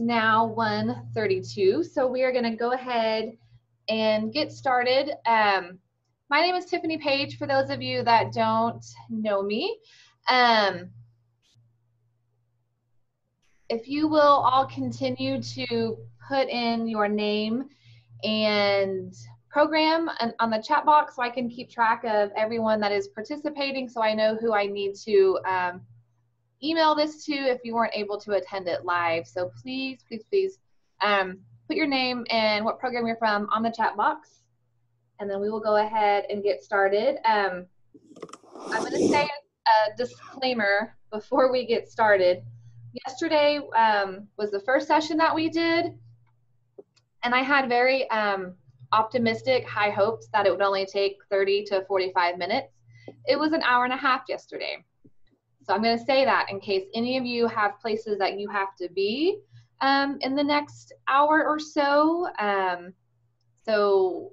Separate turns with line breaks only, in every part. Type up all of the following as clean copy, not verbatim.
now 1:32, so we are going to go ahead and get started. My name is Tiffany Page, for those of you that don't know me. If you will all continue to put in your name and program on the chat box so I can keep track of everyone that is participating, so I know who I need to email this to if you weren't able to attend it live. So please, please, please put your name and what program you're from on the chat box, and then we will go ahead and get started. I'm going to say a disclaimer before we get started. Yesterday was the first session that we did, and I had very optimistic, high hopes that it would only take 30 to 45 minutes. It was an hour and a half yesterday. So I'm going to say that in case any of you have places that you have to be in the next hour or so. So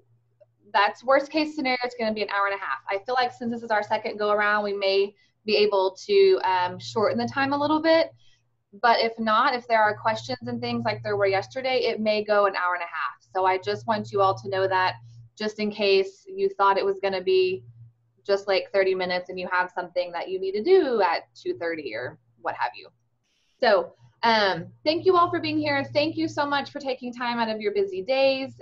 that's worst case scenario. It's going to be an hour and a half. I feel like since this is our second go around, we may be able to shorten the time a little bit. But if not, if there are questions and things like there were yesterday, it may go an hour and a half. So I just want you all to know that, just in case you thought it was going to be just like 30 minutes and you have something that you need to do at 2:30 or what have you. So thank you all for being here. Thank you so much for taking time out of your busy days,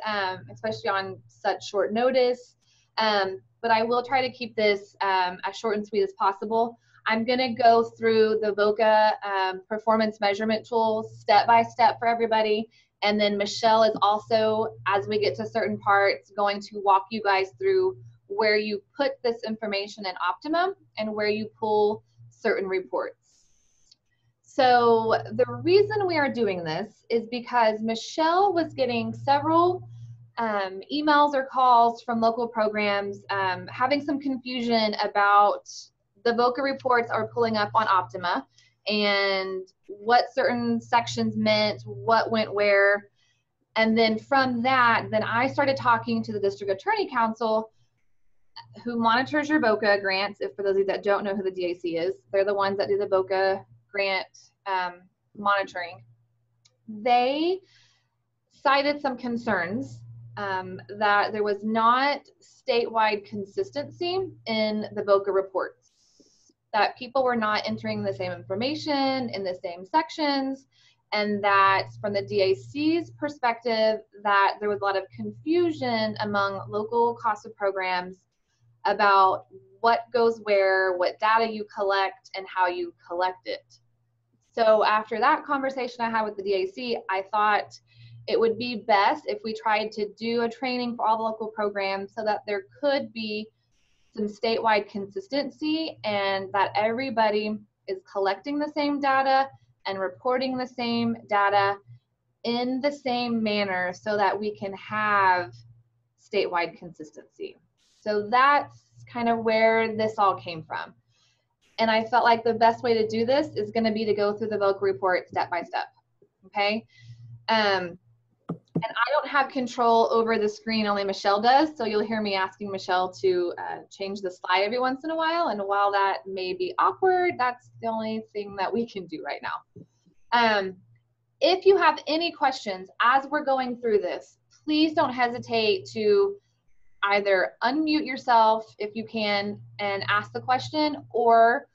especially on such short notice. But I will try to keep this as short and sweet as possible. I'm going to go through the VOCA performance measurement tools step by step for everybody. And then Michelle is also, as we get to certain parts, going to walk you guys through where you put this information in Optima and where you pull certain reports. So the reason we are doing this is because Michelle was getting several emails or calls from local programs having some confusion about the VOCA reports are pulling up on Optima and what certain sections meant, what went where. And then from that, then I started talking to the District Attorney Council, who monitors your VOCA grants. If for those of you that don't know who the DAC is, they're the ones that do the VOCA grant monitoring. They cited some concerns that there was not statewide consistency in the VOCA reports, that people were not entering the same information in the same sections, and that from the DAC's perspective, that there was a lot of confusion among local CASA programs about what goes where, what data you collect, and how you collect it. So after that conversation I had with the DAC, I thought it would be best if we tried to do a training for all the local programs so that there could be some statewide consistency and that everybody is collecting the same data and reporting the same data in the same manner so that we can have statewide consistency. So that's kind of where this all came from. And I felt like the best way to do this is going to be to go through the VOCA report step by step, okay? And I don't have control over the screen, only Michelle does, so you'll hear me asking Michelle to change the slide every once in a while, and while that may be awkward, that's the only thing that we can do right now. If you have any questions as we're going through this, please don't hesitate to either unmute yourself if you can and ask the question, or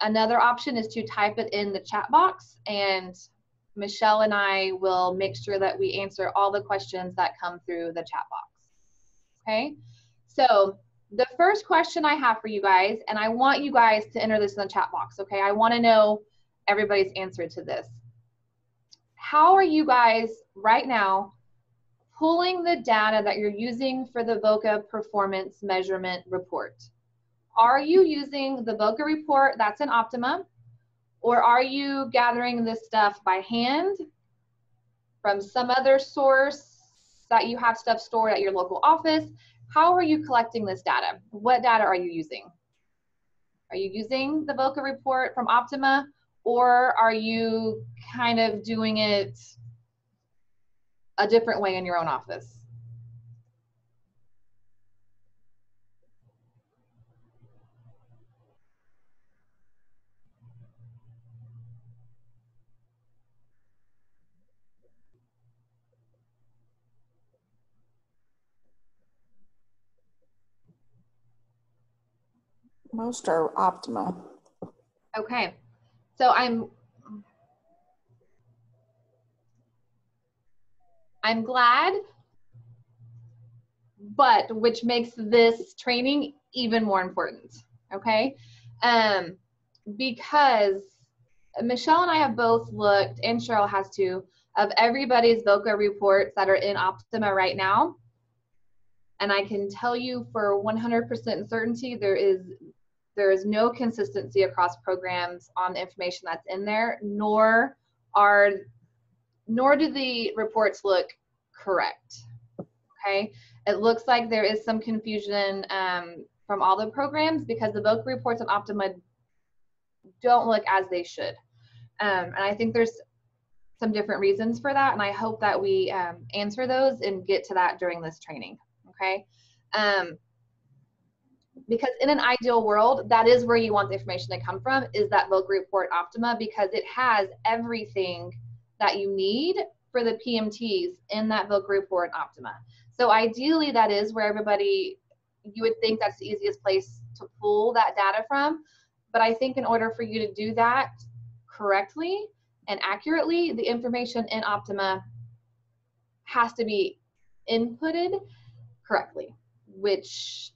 another option is to type it in the chat box, and Michelle and I will make sure that we answer all the questions that come through the chat box. Okay, so the first question I have for you guys, and I want you guys to enter this in the chat box, okay? I want to know everybody's answer to this. How are you guys right now pulling the data that you're using for the VOCA performance measurement report? Are you using the VOCA report that's in Optima? Or are you gathering this stuff by hand from some other source that you have stuff stored at your local office? How are you collecting this data? What data are you using? Are you using the VOCA report from Optima, or are you kind of doing it a different way in your own office?
Most are optimal.
Okay, so I'm glad, but which makes this training even more important, okay? Because Michelle and I have both looked, and Cheryl has too, of everybody's VOCA reports that are in Optima right now. And I can tell you for 100% certainty, there is no consistency across programs on the information that's in there, nor do the reports look correct. Okay, it looks like there is some confusion from all the programs because the VOCA reports on Optima don't look as they should. And I think there's some different reasons for that, and I hope that we answer those and get to that during this training, okay? Because in an ideal world, that is where you want the information to come from, is that VOCA report Optima, because it has everything that you need for the PMTs in that VOCA report Optima. So ideally, that is where everybody, you would think that's the easiest place to pull that data from. But I think in order for you to do that correctly and accurately, the information in Optima has to be inputted correctly, which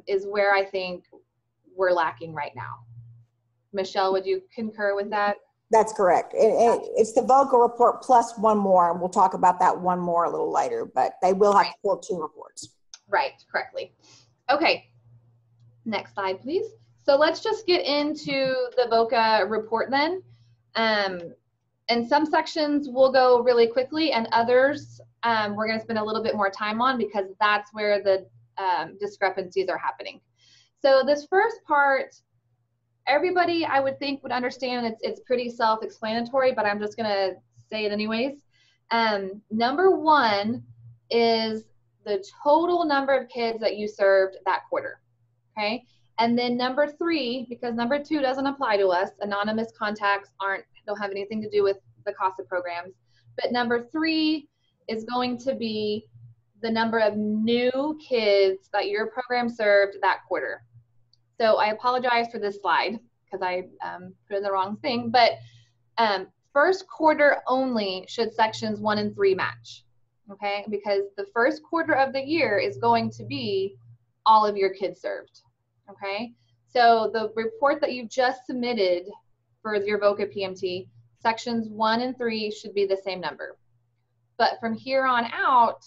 is where I think we're lacking right now. Michelle, would you concur with that?
That's correct. It's the VOCA report plus one more, and we'll talk about that one more a little later, but they will have to pull 2 reports.
Right, correctly. Okay, next slide, please. So let's just get into the VOCA report then. And some sections will go really quickly, and others we're going to spend a little bit more time on because that's where the discrepancies are happening. So this first part, everybody I would think would understand. It's pretty self-explanatory, but I'm just going to say it anyways. Number 1 is the total number of kids that you served that quarter, okay? And then number 3, because number 2 doesn't apply to us, anonymous contacts don't have anything to do with the CASA programs, but number 3 is going to be the number of new kids that your program served that quarter. So I apologize for this slide because I put in the wrong thing, but first quarter only should sections 1 and 3 match, okay? Because the first quarter of the year is going to be all of your kids served, okay? So the report that you just submitted for your VOCA PMT, sections 1 and 3 should be the same number. But from here on out,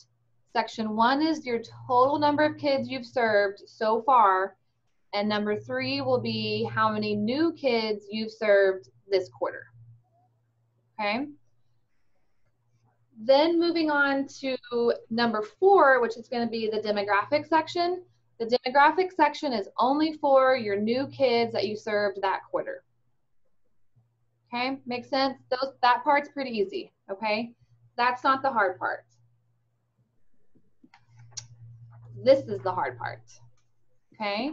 section 1 is your total number of kids you've served so far, and number 3 will be how many new kids you've served this quarter, okay? Then moving on to number 4, which is going to be the demographic section. The demographic section is only for your new kids that you served that quarter. Okay, makes sense? That part's pretty easy, okay? That's not the hard part. This is the hard part, okay?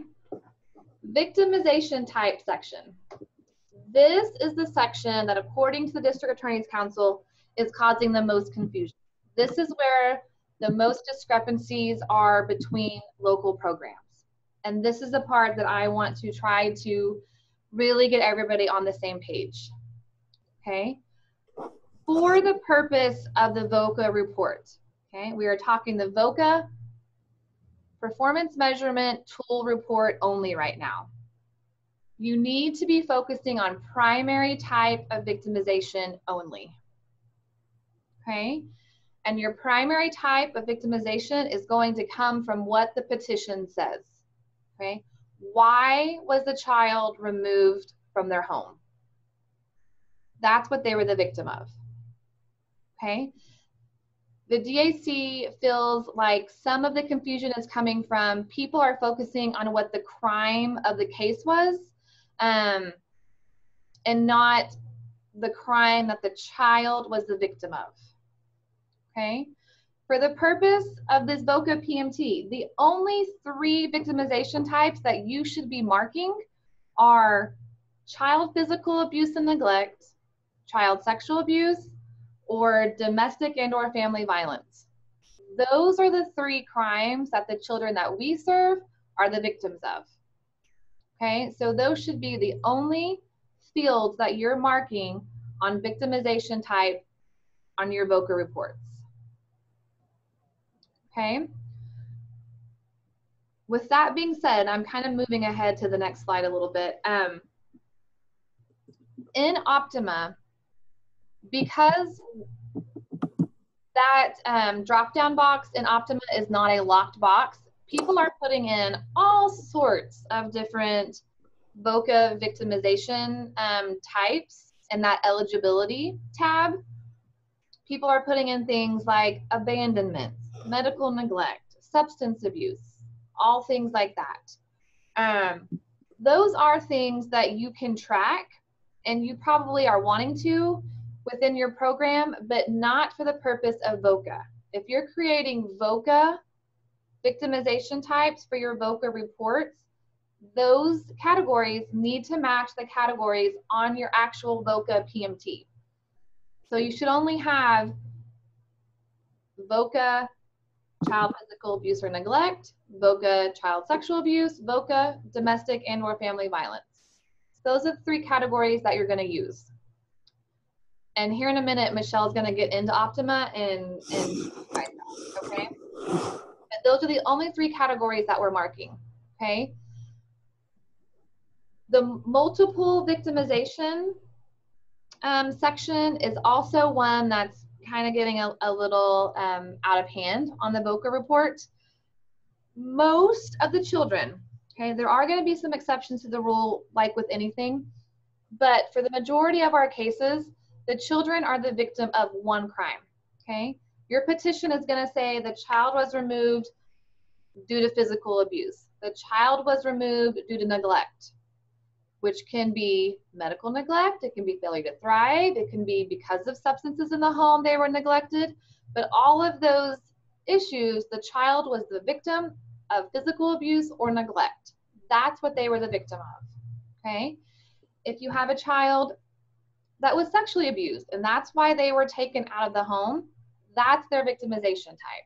Victimization type section. This is the section that, according to the District Attorney's Council, is causing the most confusion. This is where the most discrepancies are between local programs. And this is the part that I want to try to really get everybody on the same page, okay? For the purpose of the VOCA report, okay, we are talking the VOCA performance measurement tool report only right now. You need to be focusing on primary type of victimization only, okay? And your primary type of victimization is going to come from what the petition says, okay? Why was the child removed from their home? That's what they were the victim of, okay? The DAC feels like some of the confusion is coming from people are focusing on what the crime of the case was, and not the crime that the child was the victim of, okay? For the purpose of this VOCA PMT, the only 3 victimization types that you should be marking are child physical abuse and neglect, child sexual abuse, or domestic and or family violence. Those are the 3 crimes that the children that we serve are the victims of, Okay, so those should be the only fields that you're marking on victimization type on your VOCA reports. Okay. With that being said, I'm kind of moving ahead to the next slide a little bit. In Optima, because that drop-down box in Optima is not a locked box, people are putting in all sorts of different VOCA victimization types in that eligibility tab. People are putting in things like abandonment, medical neglect, substance abuse, all things like that. Those are things that you can track, and you probably are wanting to within your program, but not for the purpose of VOCA. If you're creating VOCA victimization types for your VOCA reports, those categories need to match the categories on your actual VOCA PMT. So you should only have VOCA child physical abuse or neglect, VOCA child sexual abuse, VOCA domestic and or family violence. Those are the 3 categories that you're going to use. And here in a minute, Michelle's going to get into Optima and okay? And those are the only 3 categories that we're marking, okay? The multiple victimization section is also one that's kind of getting a little out of hand on the VOCA report. Most of the children, okay, there are going to be some exceptions to the rule like with anything, but for the majority of our cases, the children are the victim of one crime, okay? Your petition is going to say the child was removed due to physical abuse. The child was removed due to neglect, which can be medical neglect, it can be failure to thrive, it can be because of substances in the home they were neglected, but all of those issues, the child was the victim of physical abuse or neglect. That's what they were the victim of, okay? If you have a child that was sexually abused and that's why they were taken out of the home, that's their victimization type.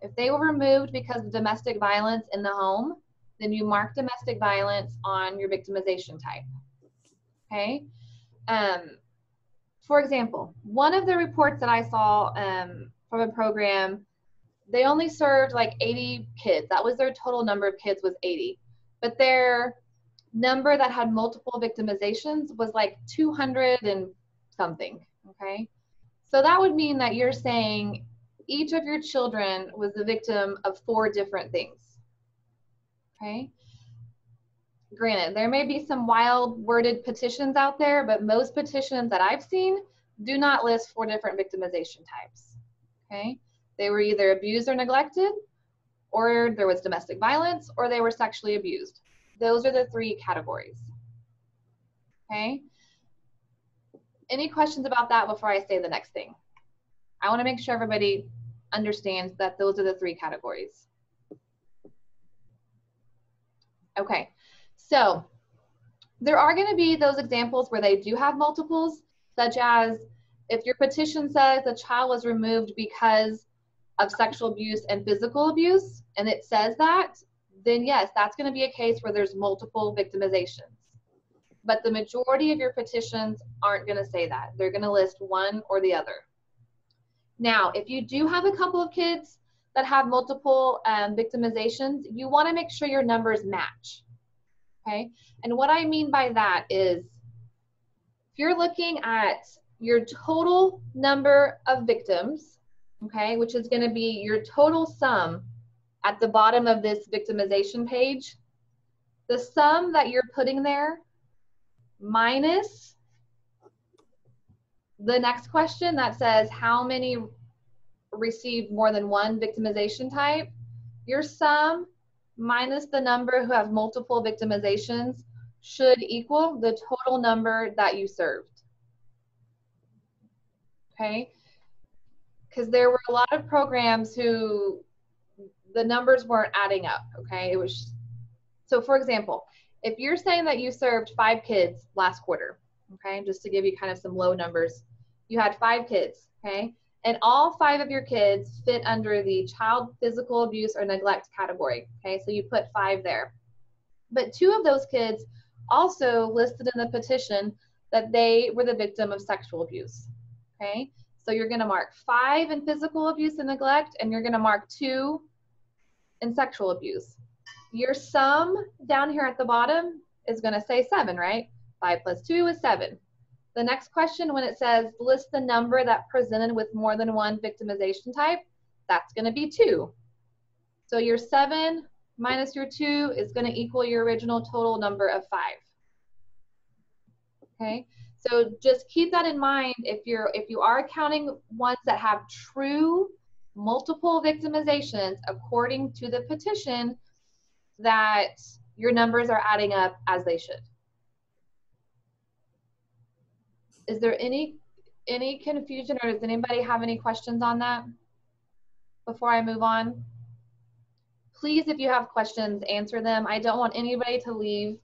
If they were removed because of domestic violence in the home, then you mark domestic violence on your victimization type, okay? For example, one of the reports that I saw from a program, they only served like 80 kids. That was their total number of kids was 80. But their number that had multiple victimizations was like 200 and something, okay? So that would mean that you're saying each of your children was the victim of 4 different things, okay? Granted, there may be some wild worded petitions out there, but most petitions that I've seen do not list 4 different victimization types, okay? They were either abused or neglected, or there was domestic violence, or they were sexually abused. Those are the 3 categories, okay? Any questions about that before I say the next thing? I want to make sure everybody understands that those are the 3 categories. Okay, so there are going to be those examples where they do have multiples, such as if your petition says the child was removed because of sexual abuse and physical abuse, and it says that, then yes, that's going to be a case where there's multiple victimizations. But the majority of your petitions aren't going to say that. They're going to list one or the other. Now, if you do have a couple of kids that have multiple victimizations, you want to make sure your numbers match, okay? And what I mean by that is, if you're looking at your total number of victims, okay, which is going to be your total sum at the bottom of this victimization page, the sum that you're putting there minus the next question that says how many received more than one victimization type, your sum minus the number who have multiple victimizations should equal the total number that you served, okay? Because there were a lot of programs who the numbers weren't adding up, okay? It was, so for example, if you're saying that you served 5 kids last quarter, okay, just to give you kind of some low numbers, you had 5 kids, okay, and all 5 of your kids fit under the child physical abuse or neglect category, okay, so you put 5 there. But 2 of those kids also listed in the petition that they were the victim of sexual abuse. Okay, so you're going to mark 5 in physical abuse and neglect, and you're going to mark 2 in sexual abuse. Your sum down here at the bottom is going to say 7, right? 5 plus 2 is 7. The next question, when it says list the number that presented with more than one victimization type, that's going to be 2. So your 7 minus your 2 is going to equal your original total number of 5. Okay, so just keep that in mind if you are counting ones that have true multiple victimizations according to the petition, that your numbers are adding up as they should. Is there any confusion, or does anybody have any questions on that before I move on? Please, if you have questions, answer them. I don't want anybody to leave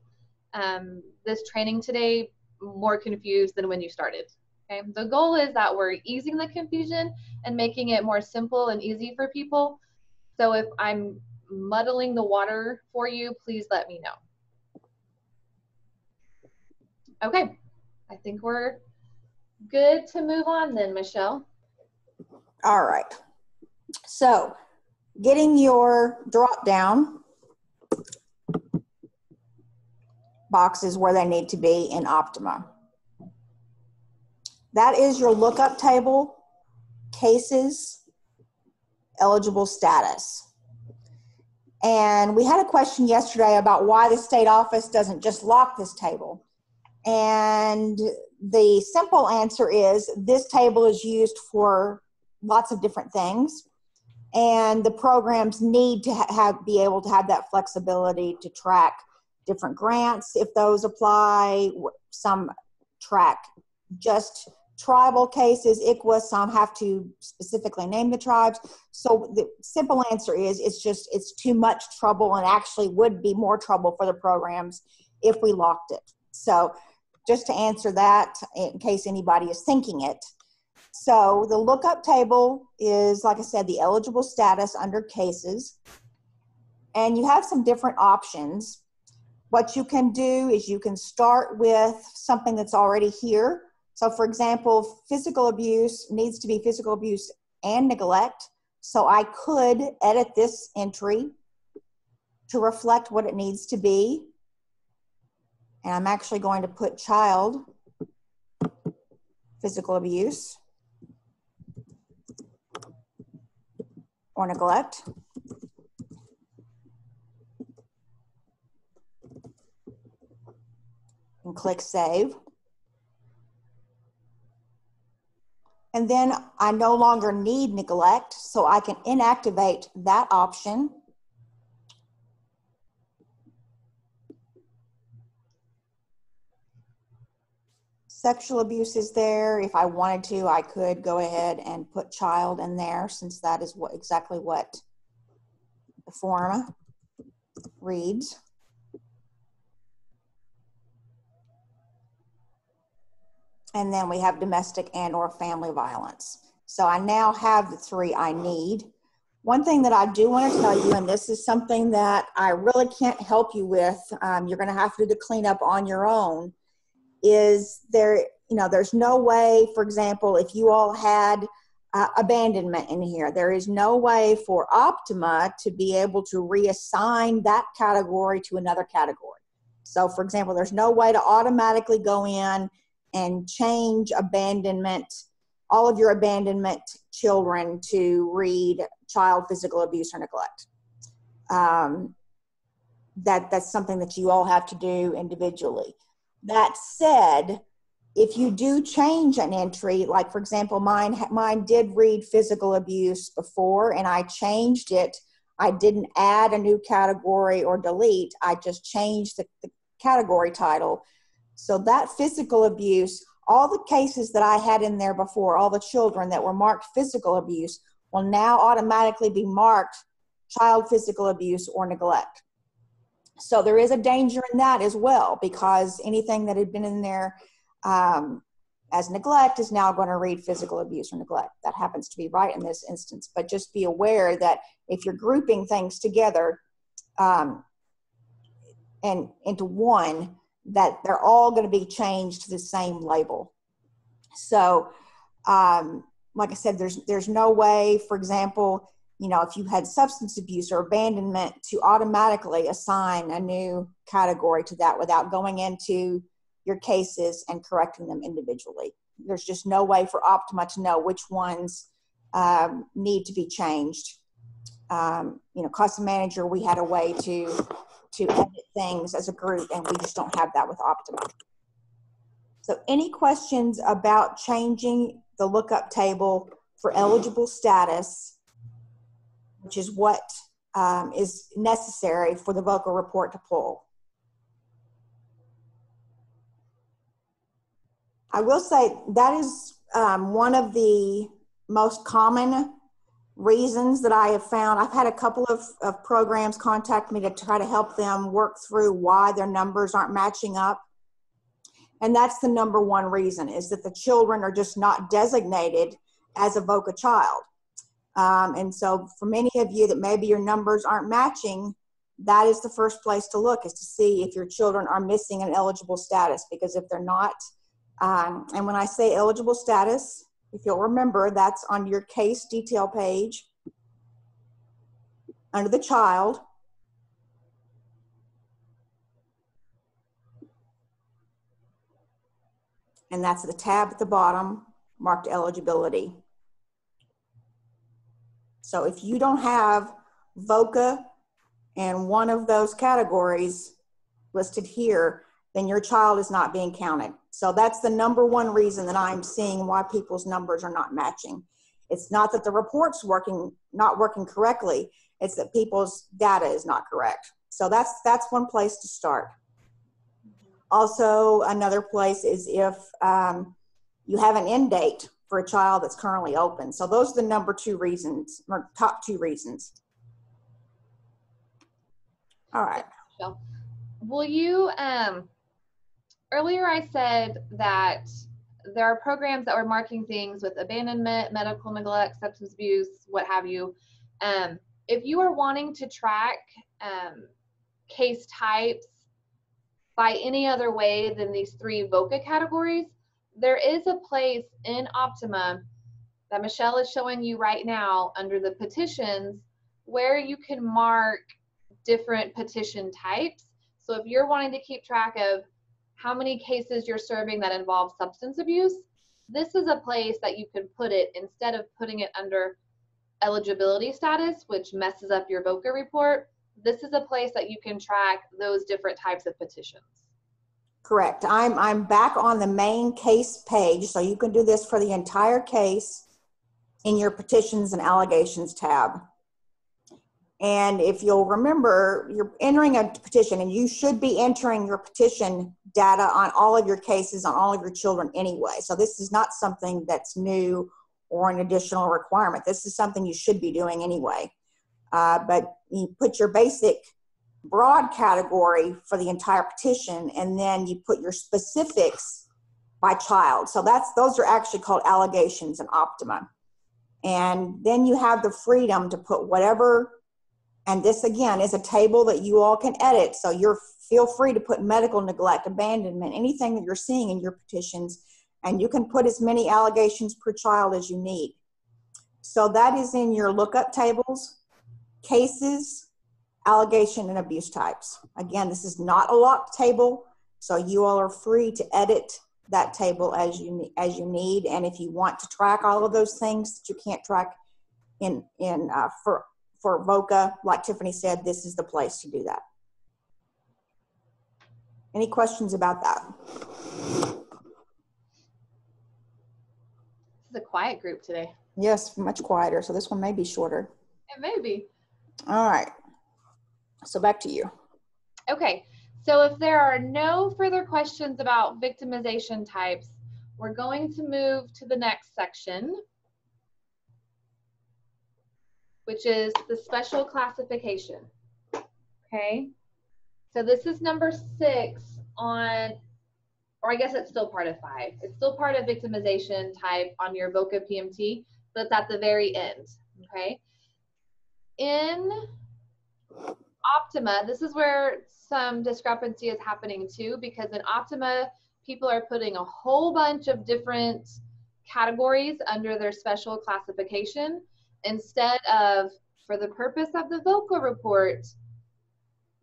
this training today more confused than when you started. Okay, the goal is that we're easing the confusion and making it more simple and easy for people. So if I'm muddling the water for you, please let me know. Okay, I think we're good to move on then, Michelle.
All right. So getting your drop down boxes where they need to be in Optima. That is your lookup table, cases, eligible status. And we had a question yesterday about why the state office doesn't just lock this table. And the simple answer is this table is used for lots of different things. And the programs need to be able to have that flexibility to track different grants if those apply. Some track just tribal cases, ICWA, some have to specifically name the tribes. So the simple answer is it's too much trouble, and actually would be more trouble for the programs if we locked it. So just to answer that in case anybody is thinking it. So the lookup table is, like I said, the eligible status under cases. And you have some different options. What you can do is you can start with something that's already here. So for example, physical abuse needs to be physical abuse and neglect. So I could edit this entry to reflect what it needs to be. And I'm actually going to put child physical abuse or neglect. And click save. And then I no longer need neglect, so I can inactivate that option. Sexual abuse is there. If I wanted to, I could go ahead and put child in there, since that is exactly what the form reads. And then we have domestic and or family violence. So I now have the 3 I need. One thing that I do want to tell you, and this is something that I really can't help you with, you're going to have to do the cleanup on your own, is there's no way, for example, if you all had abandonment in here, there is no way for Optima to be able to reassign that category to another category. So for example, there's no way to automatically go in and change abandonment, all of your abandonment children to read child physical abuse or neglect. That's something that you all have to do individually. That said, if you do change an entry, like for example, mine did read physical abuse before, and I changed it. I didn't add a new category or delete. I just changed the category title. So that physical abuse, all the cases that I had in there before, all the children that were marked physical abuse, will now automatically be marked child physical abuse or neglect. So there is a danger in that as well, because anything that had been in there as neglect is now going to read physical abuse or neglect. That happens to be right in this instance. But just be aware that if you're grouping things together, and into one, that they're all going to be changed to the same label. So, like I said, there's no way, for example, you know, if you had substance abuse or abandonment, to automatically assign a new category to that without going into your cases and correcting them individually. There's just no way for Optima to know which ones need to be changed. You know, Custom Manager, we had a way to edit things as a group, and we just don't have that with Optima. So any questions about changing the lookup table for eligible status, which is what is necessary for the VOCA report to pull? I will say that is one of the most common reasons that I have found. I've had a couple of programs contact me to try to help them work through why their numbers aren't matching up. And that's the number one reason, is that the children are just not designated as a VOCA child. And so for many of you that maybe your numbers aren't matching, that is the first place to look, is to see if your children are missing an eligible status. Because if they're not, and when I say eligible status, if you'll remember, that's on your case detail page under the child. And that's the tab at the bottom marked eligibility. So if you don't have VOCA in one of those categories listed here, then your child is not being counted. So that's the number one reason that I'm seeing why people's numbers are not matching. It's not that the report's not working correctly, it's that people's data is not correct. So that's one place to start. Also, another place is if you have an end date for a child that's currently open. So those are the number two reasons, or top two reasons. All right.
Will you, earlier I said that there are programs that were marking things with abandonment, medical neglect, substance abuse, what have you. If you are wanting to track case types by any other way than these three VOCA categories, there is a place in Optima that Michelle is showing you right now under the petitions where you can mark different petition types. So if you're wanting to keep track of how many cases you're serving that involve substance abuse, this is a place that you can put it instead of putting it under eligibility status, which messes up your VOCA report. This is a place that you can track those different types of petitions.
Correct. I'm back on the main case page, so you can do this for the entire case in your petitions and allegations tab. And if you'll remember, you're entering a petition, and you should be entering your petition data on all of your cases, on all of your children anyway. So this is not something that's new or an additional requirement. This is something you should be doing anyway. But you put your basic broad category for the entire petition, and then you put your specifics by child. So those are actually called allegations in Optima. And then you have the freedom to put whatever, and this again is a table that you all can edit. So feel free to put medical neglect, abandonment, anything that you're seeing in your petitions, and you can put as many allegations per child as you need. So that is in your lookup tables, cases, allegation, and abuse types. Again, this is not a locked table, so you all are free to edit that table as you need. And if you want to track all of those things that you can't track for VOCA, like Tiffany said, this is the place to do that. Any questions about that?
This is a quiet group today.
Yes, much quieter. So this one may be shorter.
It may be.
All right. So back to you.
Okay. So if there are no further questions about victimization types, we're going to move to the next section, which is the special classification. Okay. So this is number 6 on, or I guess it's still part of 5. It's still part of victimization type on your VOCA PMT, but it's at the very end. Okay. In Optima, this is where some discrepancy is happening too, because in Optima, people are putting a whole bunch of different categories under their special classification instead of, for the purpose of the VOCA report,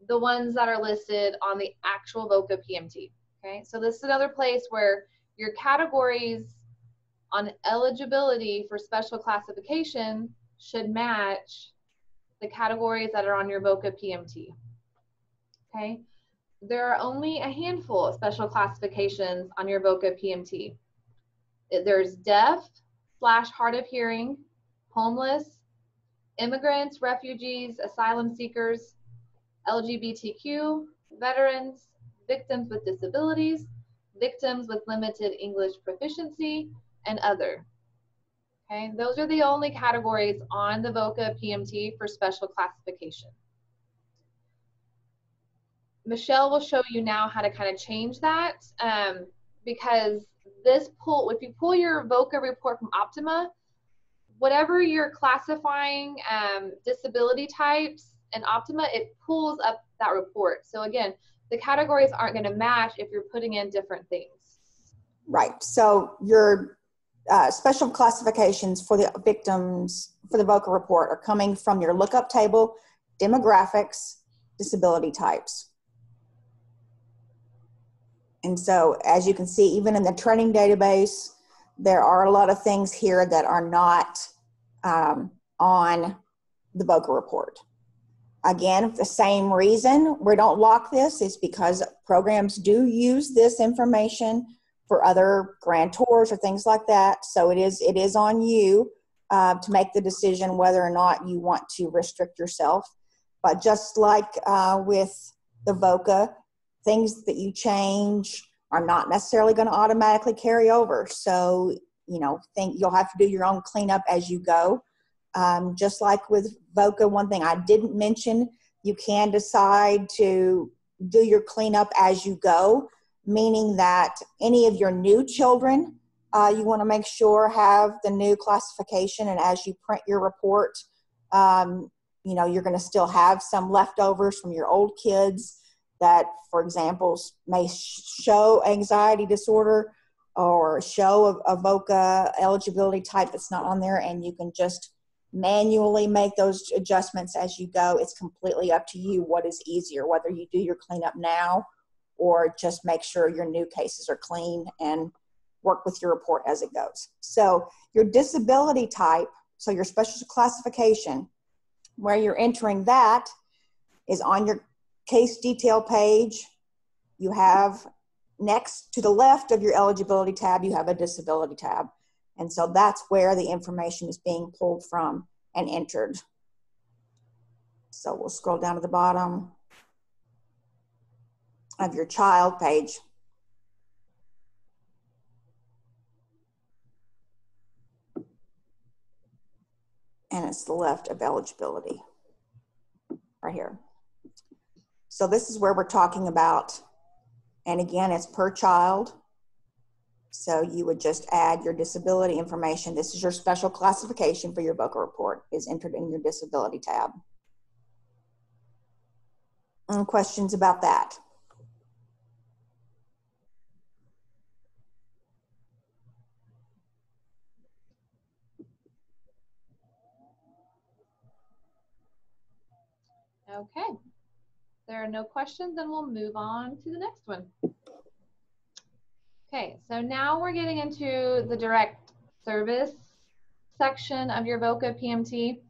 the ones that are listed on the actual VOCA PMT. Okay, so this is another place where your categories on eligibility for special classification should match the categories that are on your VOCA PMT. Okay, there are only a handful of special classifications on your VOCA PMT. There's deaf / hard of hearing, homeless, immigrants, refugees, asylum seekers, LGBTQ, veterans, victims with disabilities, victims with limited English proficiency, and other. Okay, those are the only categories on the VOCA PMT for special classification. Michelle will show you now how to kind of change that because this if you pull your VOCA report from Optima, whatever you're classifying disability types in Optima, it pulls up that report. So again, the categories aren't going to match if you're putting in different things.
Right. So your special classifications for the victims for the VOCA report are coming from your lookup table, demographics, disability types. And so as you can see, even in the training database, there are a lot of things here that are not on the VOCA report. Again, the same reason we don't lock this is because programs do use this information for other grantors or things like that. So it is on you to make the decision whether or not you want to restrict yourself. But just like with the VOCA, things that you change are not necessarily going to automatically carry over. So, you know, you'll have to do your own cleanup as you go. Just like with VOCA, one thing I didn't mention, you can decide to do your cleanup as you go, meaning that any of your new children, you want to make sure have the new classification, and as you print your report, you know, you're going to still have some leftovers from your old kids that, for example, may show anxiety disorder or show a VOCA eligibility type that's not on there, and you can just manually make those adjustments as you go. It's completely up to you what is easier, whether you do your cleanup now or just make sure your new cases are clean and work with your report as it goes. So your disability type, so your special classification, where you're entering that is on your case detail page. You have next to the left of your eligibility tab, you have a disability tab. And so that's where the information is being pulled from and entered. So we'll scroll down to the bottom of your child page. And it's the left of eligibility, right here. So this is where we're talking about, and again, it's per child. So you would just add your disability information. This is your special classification for your VOCA report is entered in your disability tab. Any questions about that?
Okay, if there are no questions, then we'll move on to the next one. Okay, so now we're getting into the direct service section of your VOCA PMT,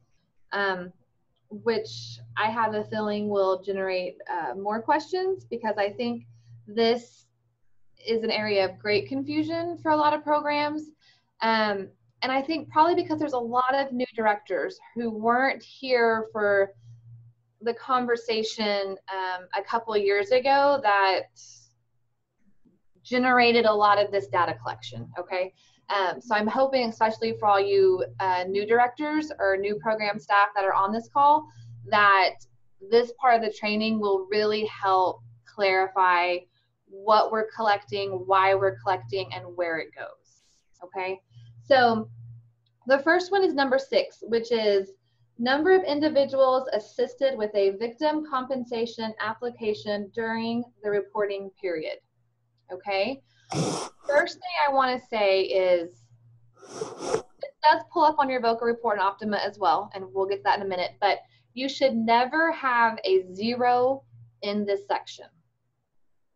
which I have a feeling will generate more questions, because I think this is an area of great confusion for a lot of programs. And I think probably because there's a lot of new directors who weren't here for the conversation a couple of years ago that generated a lot of this data collection, okay? So I'm hoping, especially for all you new directors or new program staff that are on this call, that this part of the training will really help clarify what we're collecting, why we're collecting, and where it goes, okay? So the first one is number 6, which is Number of individuals assisted with a victim compensation application during the reporting period. Okay? First thing I want to say is, it does pull up on your VOCA report in Optima as well, and we'll get to that in a minute, but you should never have a 0 in this section.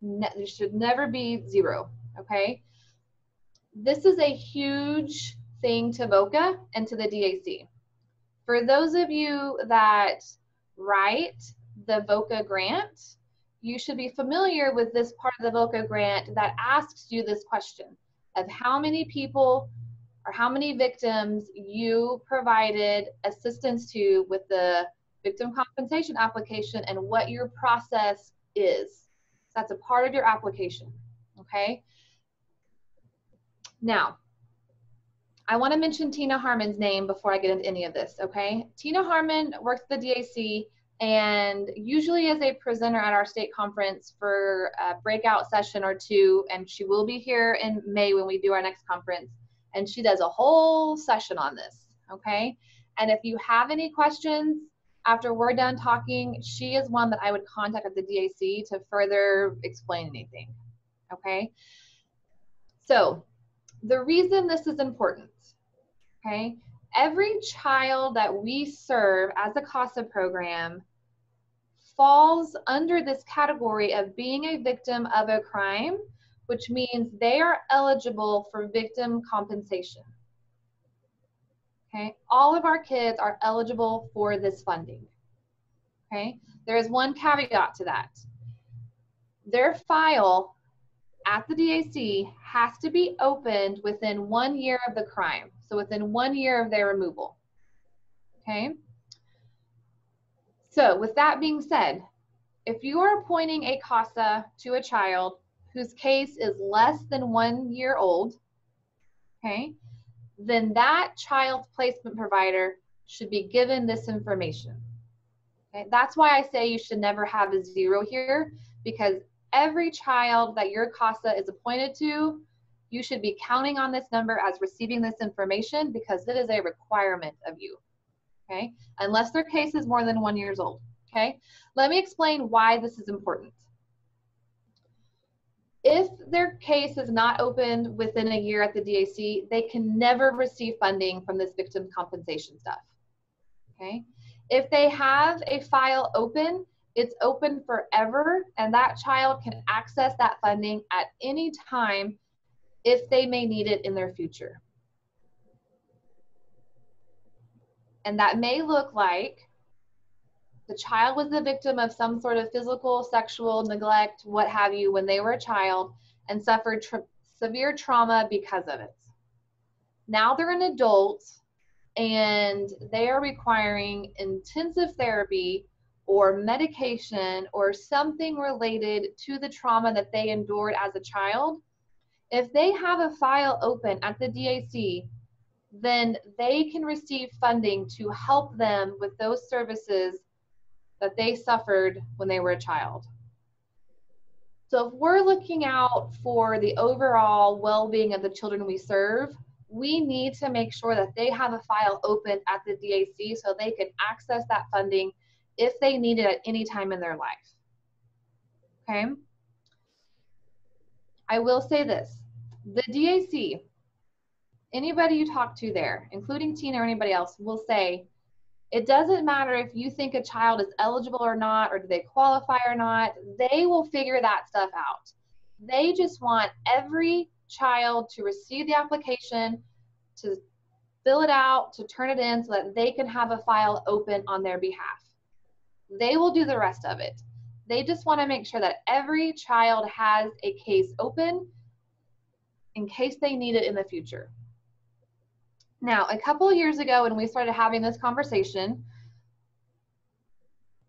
There should never be 0, okay? This is a huge thing to VOCA and to the DAC. For those of you that write the VOCA grant, you should be familiar with this part of the VOCA grant that asks you this question of how many people or how many victims you provided assistance to with the victim compensation application and what your process is. That's a part of your application, okay? Now, I want to mention Tina Harmon's name before I get into any of this, okay? Tina Harmon works at the DAC and usually is a presenter at our state conference for a breakout session or 2, and she will be here in May when we do our next conference, and she does a whole session on this, okay? And if you have any questions after we're done talking, she is one that I would contact at the DAC to further explain anything, okay? So the reason this is important, okay? Every child that we serve as a CASA program falls under this category of being a victim of a crime, which means they are eligible for victim compensation. Okay, all of our kids are eligible for this funding. Okay, there is one caveat to that. Their file at the DAC has to be opened within 1 year of the crime, so within 1 year of their removal. Okay, so with that being said, if you are appointing a CASA to a child whose case is less than 1 year old, okay, then that child's placement provider should be given this information. Okay, that's why I say you should never have a 0 here, because every child that your CASA is appointed to, you should be counting on this number as receiving this information because it is a requirement of you, okay? Unless their case is more than 1 year old, okay? Let me explain why this is important. If their case is not opened within a year at the DAC, they can never receive funding from this victim compensation stuff, okay? If they have a file open, it's open forever, and that child can access that funding at any time if they may need it in their future. And that may look like the child was the victim of some sort of physical, sexual, neglect, what have you, when they were a child and suffered severe trauma because of it. Now they're an adult and they are requiring intensive therapy or medication or something related to the trauma that they endured as a child. If they have a file open at the DAC, then they can receive funding to help them with those services that they suffered when they were a child. So if we're looking out for the overall well-being of the children we serve, we need to make sure that they have a file open at the DAC so they can access that funding if they need it at any time in their life, okay? I will say this, the DAC, anybody you talk to there, including Tina or anybody else, will say, it doesn't matter if you think a child is eligible or not, or do they qualify or not, they will figure that stuff out. They just want every child to receive the application, to fill it out, to turn it in so that they can have a file open on their behalf. They will do the rest of it. They just want to make sure that every child has a case open in case they need it in the future. Now, a couple of years ago when we started having this conversation,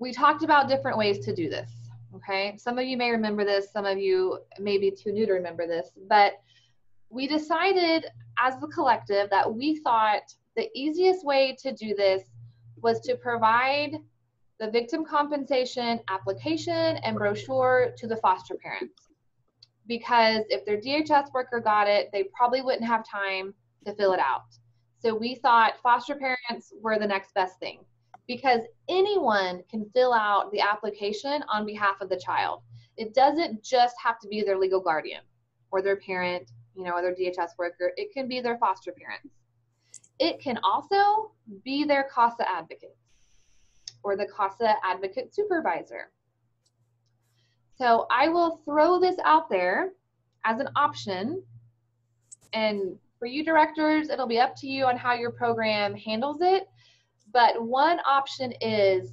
we talked about different ways to do this, okay? Some of you may remember this, some of you may be too new to remember this, but we decided as the collective that we thought the easiest way to do this was to provide the victim compensation application and brochure to the foster parents. Because if their DHS worker got it, they probably wouldn't have time to fill it out. So we thought foster parents were the next best thing. because anyone can fill out the application on behalf of the child. It doesn't just have to be their legal guardian or their parent, you know, or their DHS worker. It can be their foster parents. It can also be their CASA advocate or the CASA advocate supervisor. So I will throw this out there as an option, and for you directors, it'll be up to you on how your program handles it. But one option is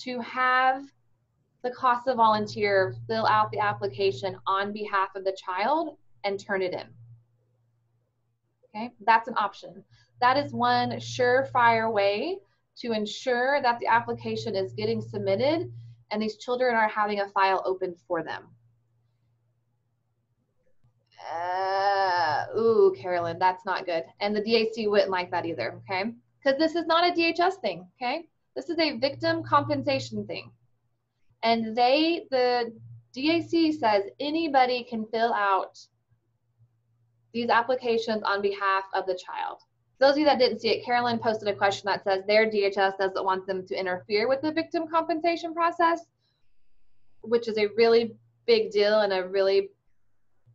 to have the CASA volunteer fill out the application on behalf of the child and turn it in. Okay, that's an option. That is one surefire way to ensure that the application is getting submitted and these children are having a file opened for them. Ooh, Carolyn, that's not good. And the DAC wouldn't like that either, okay? Because this is not a DHS thing, okay? This is a victim compensation thing. And the DAC says anybody can fill out these applications on behalf of the child. For those of you that didn't see it, Carolyn posted a question that says their DHS doesn't want them to interfere with the victim compensation process, which is a really big deal and a really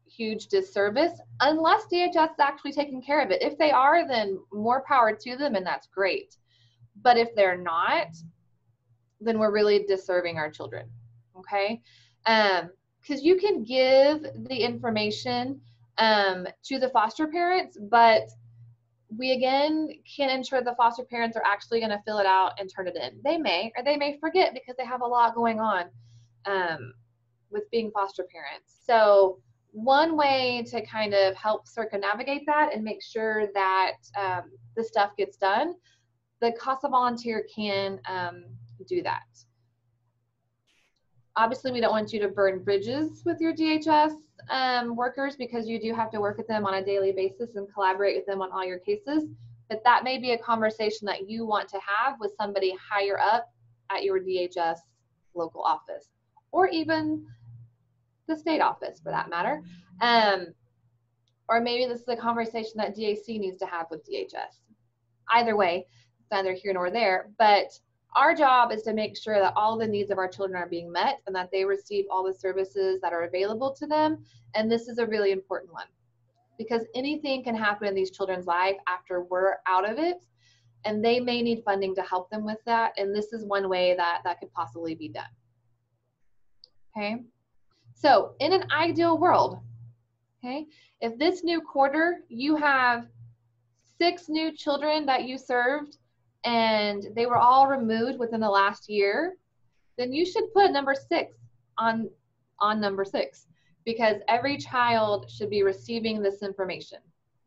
huge disservice, unless DHS is actually taking care of it. If they are, then more power to them, and that's great. But if they're not, then we're really disserving our children, okay? Because you can give the information to the foster parents, but we again can't ensure the foster parents are actually going to fill it out and turn it in. They may, or they may forget because they have a lot going on with being foster parents. So one way to kind of help circumnavigate that and make sure that the stuff gets done, the CASA volunteer can do that. Obviously, we don't want you to burn bridges with your DHS workers, because you do have to work with them on a daily basis and collaborate with them on all your cases. But that may be a conversation that you want to have with somebody higher up at your DHS local office, or even the state office for that matter. Or maybe this is a conversation that DAC needs to have with DHS. Either way, it's neither here nor there, but our job is to make sure that all the needs of our children are being met and that they receive all the services that are available to them. And this is a really important one, because anything can happen in these children's life after we're out of it, and they may need funding to help them with that. And this is one way that that could possibly be done. Okay. So in an ideal world, okay, if this new quarter you have 6 new children that you served and they were all removed within the last year, then you should put number 6 on number 6, because every child should be receiving this information,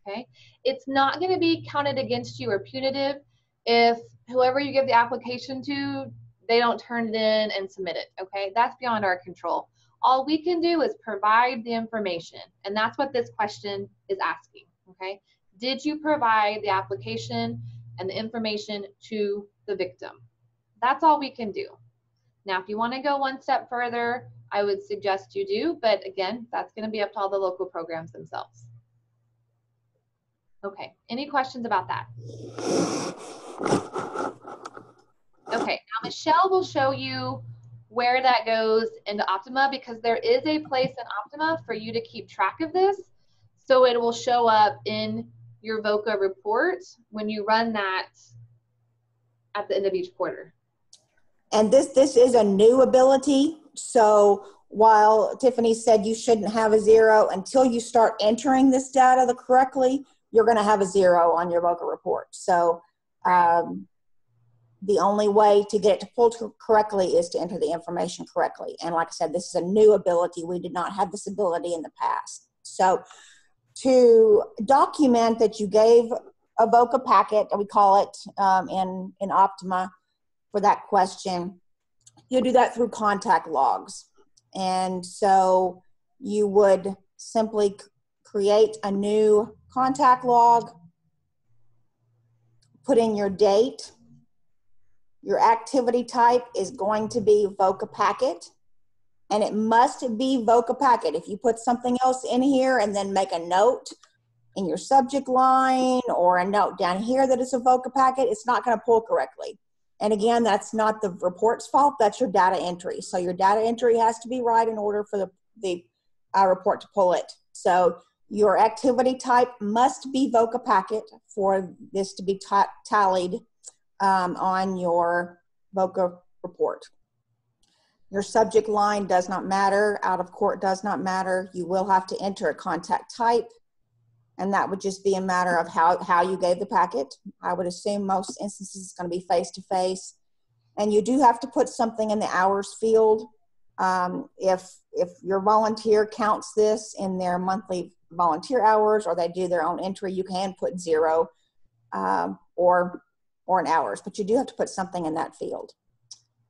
okay? It's not gonna be counted against you or punitive if whoever you give the application to, they don't turn it in and submit it, okay? That's beyond our control. All we can do is provide the information, and that's what this question is asking, okay? Did you provide the application and the information to the victim? That's all we can do. Now, if you want to go one step further, I would suggest you do, but again, that's going to be up to all the local programs themselves. Okay, any questions about that? Okay, now Michelle will show you where that goes into Optima, because there is a place in Optima for you to keep track of this. So it will show up in your VOCA report when you run that at the end of each quarter.
And this is a new ability. So while Tiffany said you shouldn't have a 0 until you start entering this data correctly, you're going to have a 0 on your VOCA report. So the only way to get it to pull correctly is to enter the information correctly. And like I said, this is a new ability. We did not have this ability in the past. So to document that you gave a VOCA packet, we call it in Optima for that question, you do that through contact logs. And so you would simply create a new contact log, put in your date. Your activity type is going to be VOCA packet, and it must be VOCA packet. If you put something else in here and then make a note in your subject line or a note down here that it's a VOCA packet, it's not going to pull correctly. And again, that's not the report's fault, that's your data entry. So your data entry has to be right in order for the report to pull it. So your activity type must be VOCA packet for this to be tallied on your VOCA report. Your subject line does not matter, out of court does not matter. You will have to enter a contact type, and that would just be a matter of how you gave the packet. I would assume most instances it's going to be face-to-face. And you do have to put something in the hours field. If your volunteer counts this in their monthly volunteer hours, or they do their own entry, you can put 0 or in hours, but you do have to put something in that field.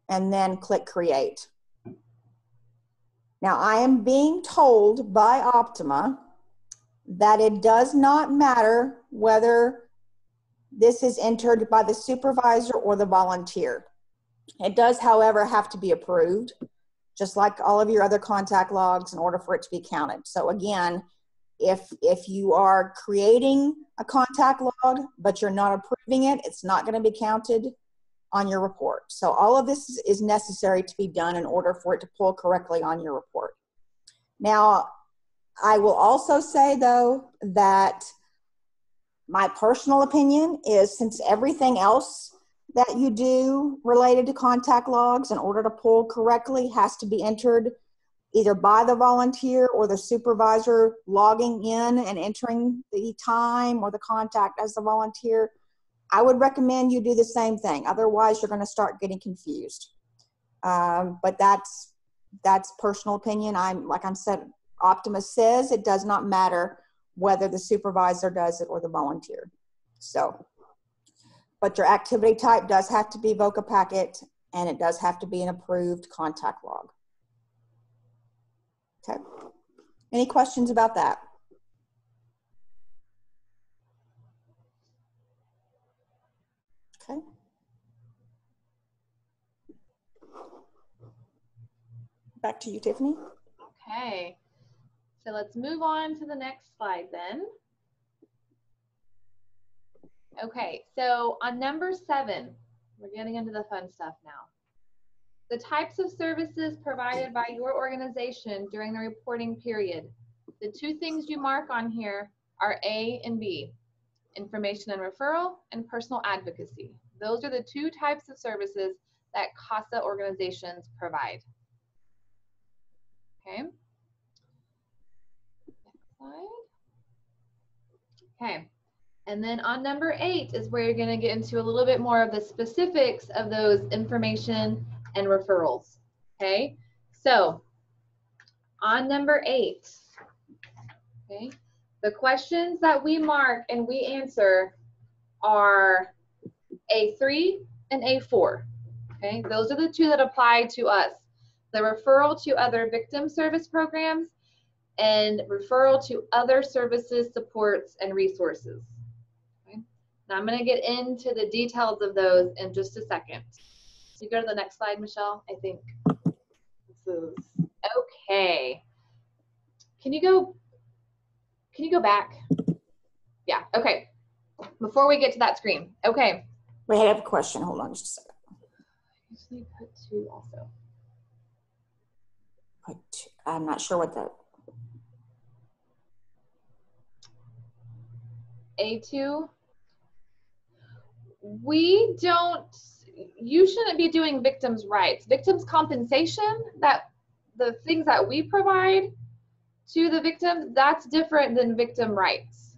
And then click create. Now I am being told by Optima that it does not matter whether this is entered by the supervisor or the volunteer. It does, however, have to be approved, just like all of your other contact logs, in order for it to be counted. So again, if you are creating a contact log, but you're not approving it, it's not going to be counted on your report. So all of this is necessary to be done in order for it to pull correctly on your report. Now, I will also say, though, that my personal opinion is, since everything else that you do related to contact logs in order to pull correctly has to be entered either by the volunteer or the supervisor logging in and entering the time or the contact as the volunteer, I would recommend you do the same thing. Otherwise, you're going to start getting confused. But that's personal opinion. Like I said, Optima says it does not matter whether the supervisor does it or the volunteer. So, but your activity type does have to be VOCA packet, and it does have to be an approved contact log. Okay. Any questions about that? Okay. Back to you, Tiffany.
Okay. So let's move on to the next slide then. Okay, so on number 7, we're getting into the fun stuff now. The types of services provided by your organization during the reporting period. The 2 things you mark on here are A and B, information and referral and personal advocacy. Those are the 2 types of services that CASA organizations provide. Okay. Next slide. Okay. And then on number 8 is where you're going to get into a little bit more of the specifics of those information and referrals. Okay, so on number 8, okay, the questions that we mark and we answer are A3 and A4. Okay, those are the 2 that apply to us. The referral to other victim service programs and referral to other services, supports, and resources. Now I'm going to get into the details of those in just a second. So you go to the next slide, Michelle. I think this is okay. Can you go back? Yeah. Okay. Before we get to that screen. Okay.
Wait, I have a question. Hold on just a second.
I usually put 2 also.
I'm not sure what that.
A2. You shouldn't be doing victims' rights. Victims' compensation, the things that we provide to the victims, that's different than victim rights.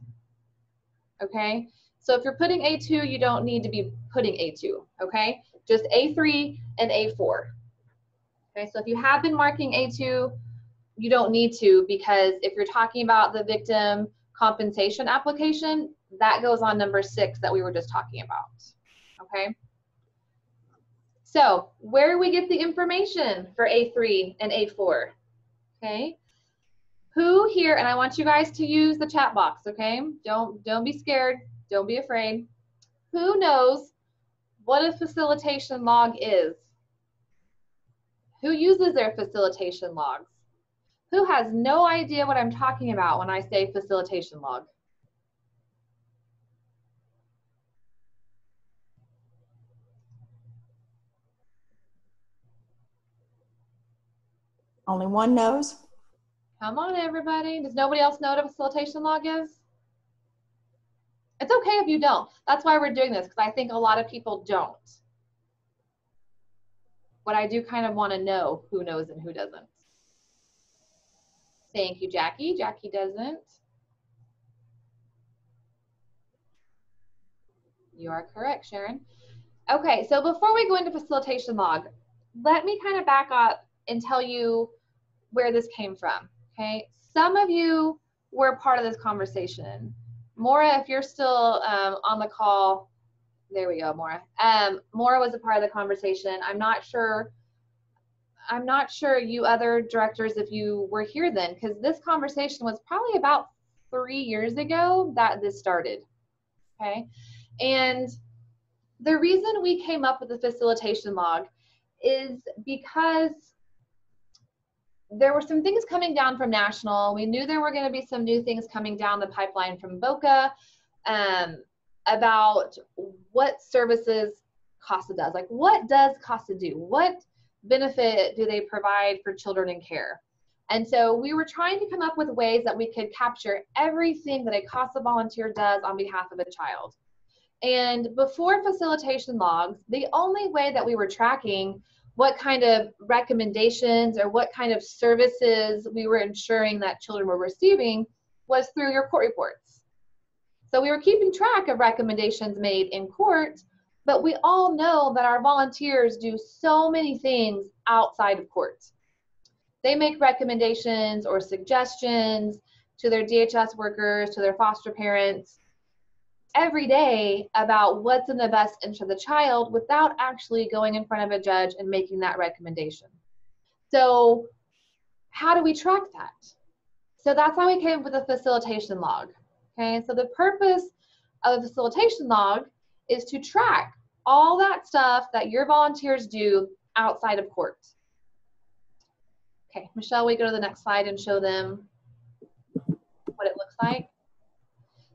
Okay? So if you're putting A2, you don't need to be putting A2, okay? Just A3 and A4. Okay, so if you have been marking A2, you don't need to, because if you're talking about the victim compensation application, that goes on number 6 that we were just talking about, okay? So where do we get the information for A3 and A4, okay? Who here, and I want you guys to use the chat box, okay? Don't be scared, don't be afraid. Who knows what a facilitation log is? Who uses their facilitation logs? Who has no idea what I'm talking about when I say facilitation log?
Only one knows.
Come on, everybody. Does nobody else know what a facilitation log is? It's okay if you don't. That's why we're doing this, because I think a lot of people don't. But I do kind of want to know who knows and who doesn't. Thank you, Jackie. Jackie doesn't. You are correct, Sharon. Okay, so before we go into facilitation log, let me kind of back up and tell you where this came from, okay? Some of you were part of this conversation. Maura, if you're still on the call, there we go, Maura. Maura was a part of the conversation. I'm not sure you other directors if you were here then, because this conversation was probably about 3 years ago that this started, okay? And the reason we came up with the facilitation log is because there were some things coming down from national. We knew there were going to be some new things coming down the pipeline from VOCA about what services CASA does. Like, what does CASA do? What benefit do they provide for children in care? And so we were trying to come up with ways that we could capture everything that a CASA volunteer does on behalf of a child. And before facilitation logs, the only way that we were tracking what kind of recommendations or what kind of services we were ensuring that children were receiving was through your court reports. So we were keeping track of recommendations made in court, but we all know that our volunteers do so many things outside of court. They make recommendations or suggestions to their DHS workers, to their foster parents, every day about what's in the best interest of the child without actually going in front of a judge and making that recommendation. So how do we track that? So that's how we came up with a facilitation log. Okay, so the purpose of a facilitation log is to track all that stuff that your volunteers do outside of court. Okay, Michelle, we go to the next slide and show them what it looks like.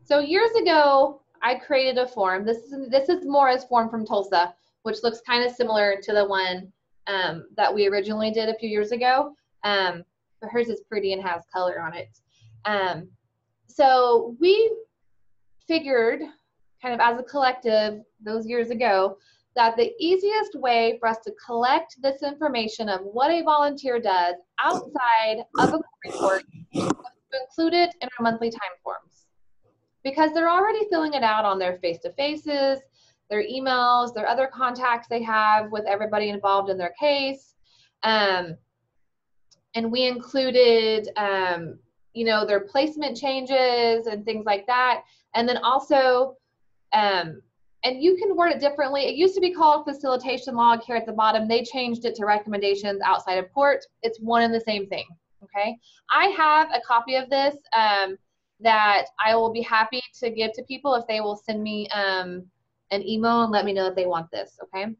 So years ago, I created a form. This is Maura's form from Tulsa, which looks kind of similar to the one that we originally did a few years ago. But hers is pretty and has color on it. So we figured, kind of as a collective those years ago, that the easiest way for us to collect this information of what a volunteer does outside of a report was to include it in our monthly time forms. Because they're already filling it out on their face-to-faces, their emails, their other contacts they have with everybody involved in their case. And we included, you know, their placement changes and things like that. And then also, and you can word it differently. It used to be called facilitation log here at the bottom. They changed it to recommendations outside of court. It's one and the same thing, okay? I have a copy of this that I will be happy to give to people if they will send me an email and let me know that they want this, okay?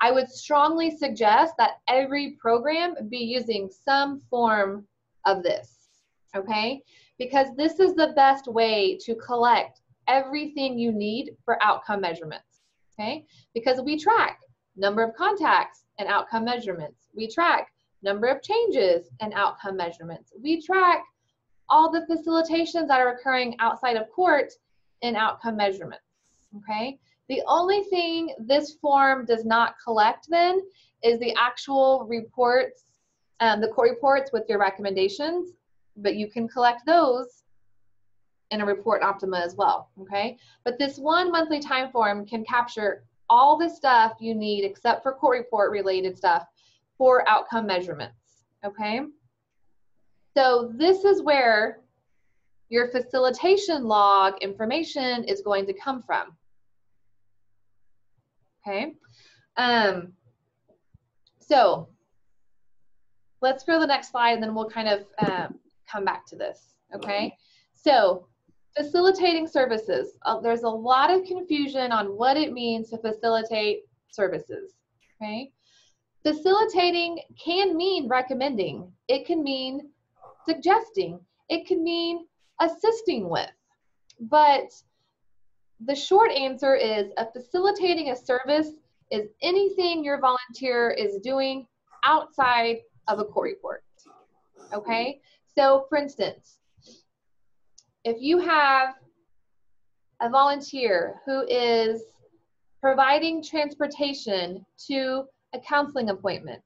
I would strongly suggest that every program be using some form of this, okay? Because this is the best way to collect everything you need for outcome measurements, okay? Because we track number of contacts and outcome measurements. We track number of changes and outcome measurements. We track all the facilitations that are occurring outside of court in outcome measurements, okay? The only thing this form does not collect then is the actual reports, the court reports with your recommendations, but you can collect those in a report Optima as well, okay? But this one monthly time form can capture all the stuff you need except for court report related stuff for outcome measurements, okay? So this is where your facilitation log information is going to come from, okay? So let's go to the next slide and then we'll kind of come back to this, okay? So facilitating services. There's a lot of confusion on what it means to facilitate services, okay? Facilitating can mean recommending. It can mean suggesting. It can mean assisting with. But the short answer is facilitating a service is anything your volunteer is doing outside of a court report. Okay, so for instance, if you have a volunteer who is providing transportation to a counseling appointment,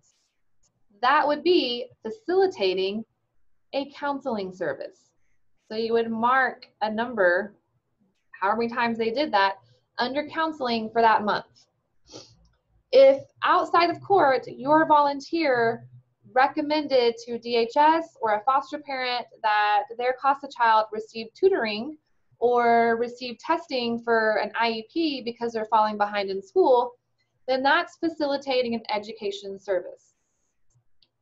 that would be facilitating a counseling service. So you would mark a number, however many times they did that, under counseling for that month. If outside of court, your volunteer recommended to DHS or a foster parent that their CASA child receive tutoring or receive testing for an IEP because they're falling behind in school, then that's facilitating an education service.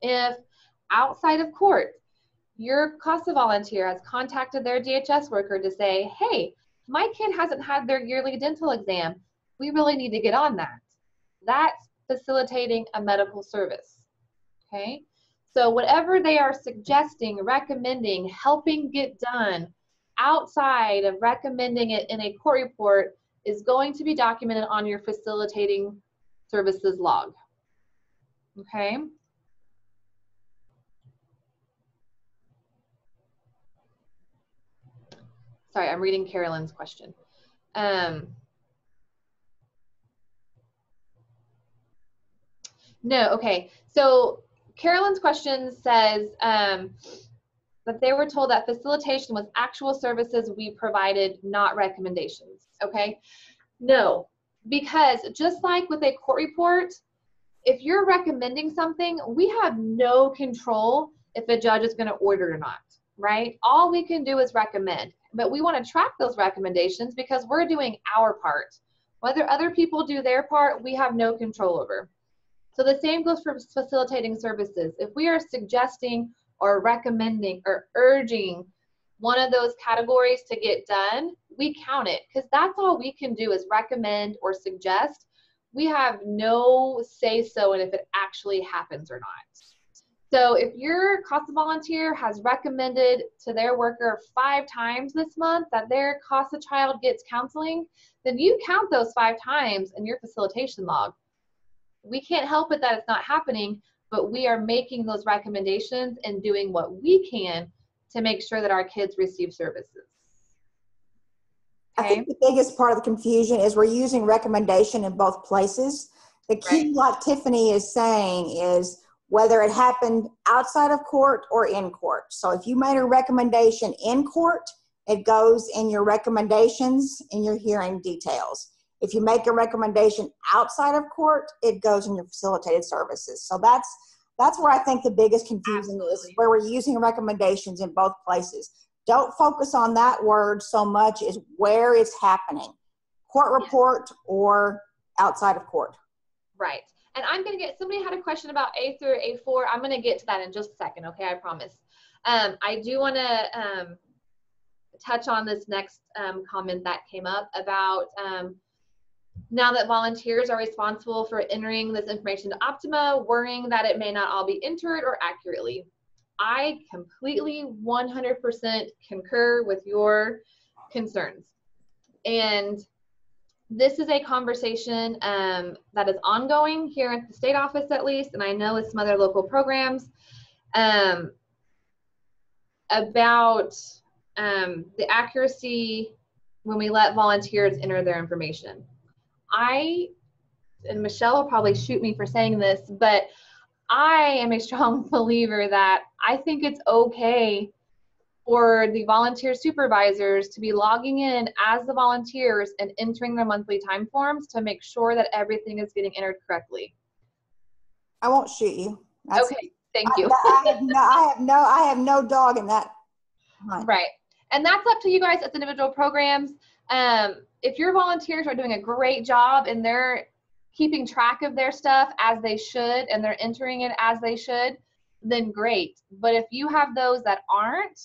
If outside of court, your CASA volunteer has contacted their DHS worker to say, hey, my kid hasn't had their yearly dental exam. We really need to get on that. That's facilitating a medical service, okay? So whatever they are suggesting, recommending, helping get done outside of recommending it in a court report is going to be documented on your facilitating services log, okay? Sorry, I'm reading Carolyn's question. No, okay. So Carolyn's question says that they were told that facilitation was actual services we provided, not recommendations, okay? No, because just like with a court report, if you're recommending something, we have no control if a judge is going to order it or not, right? All we can do is recommend, but we want to track those recommendations because we're doing our part. Whether other people do their part, we have no control over. So the same goes for facilitating services. If we are suggesting or recommending or urging one of those categories to get done, we count it because that's all we can do is recommend or suggest. We have no say-so in if it actually happens or not. So if your CASA volunteer has recommended to their worker 5 times this month that their CASA child gets counseling, then you count those 5 times in your facilitation log. We can't help it that it's not happening, but we are making those recommendations and doing what we can to make sure that our kids receive services.
Okay. I think the biggest part of the confusion is we're using recommendation in both places. The key, like Tiffany is saying, is whether it happened outside of court or in court. So if you made a recommendation in court, it goes in your recommendations in your hearing details. If you make a recommendation outside of court, it goes in your facilitated services. So that's where I think the biggest confusion is, where we're using recommendations in both places. Don't focus on that word so much as where it's happening, court report or outside of court.
Right. And I'm going to get, somebody had a question about A through A4. I'm going to get to that in just a second, okay? I promise. I do want to touch on this next comment that came up about now that volunteers are responsible for entering this information to Optima, worrying that it may not all be entered or accurately. I completely 100% concur with your concerns. And this is a conversation that is ongoing here at the state office at least, and I know with some other local programs, about the accuracy when we let volunteers enter their information. And Michelle will probably shoot me for saying this, but I am a strong believer that I think it's okay for the volunteer supervisors to be logging in as the volunteers and entering their monthly time forms to make sure that everything is getting entered correctly.
I won't shoot you.
Okay, thank you.
I have no dog in that.
Right. And that's up to you guys as individual programs. If your volunteers are doing a great job and they're keeping track of their stuff as they should and they're entering it as they should, then great. But if you have those that aren't,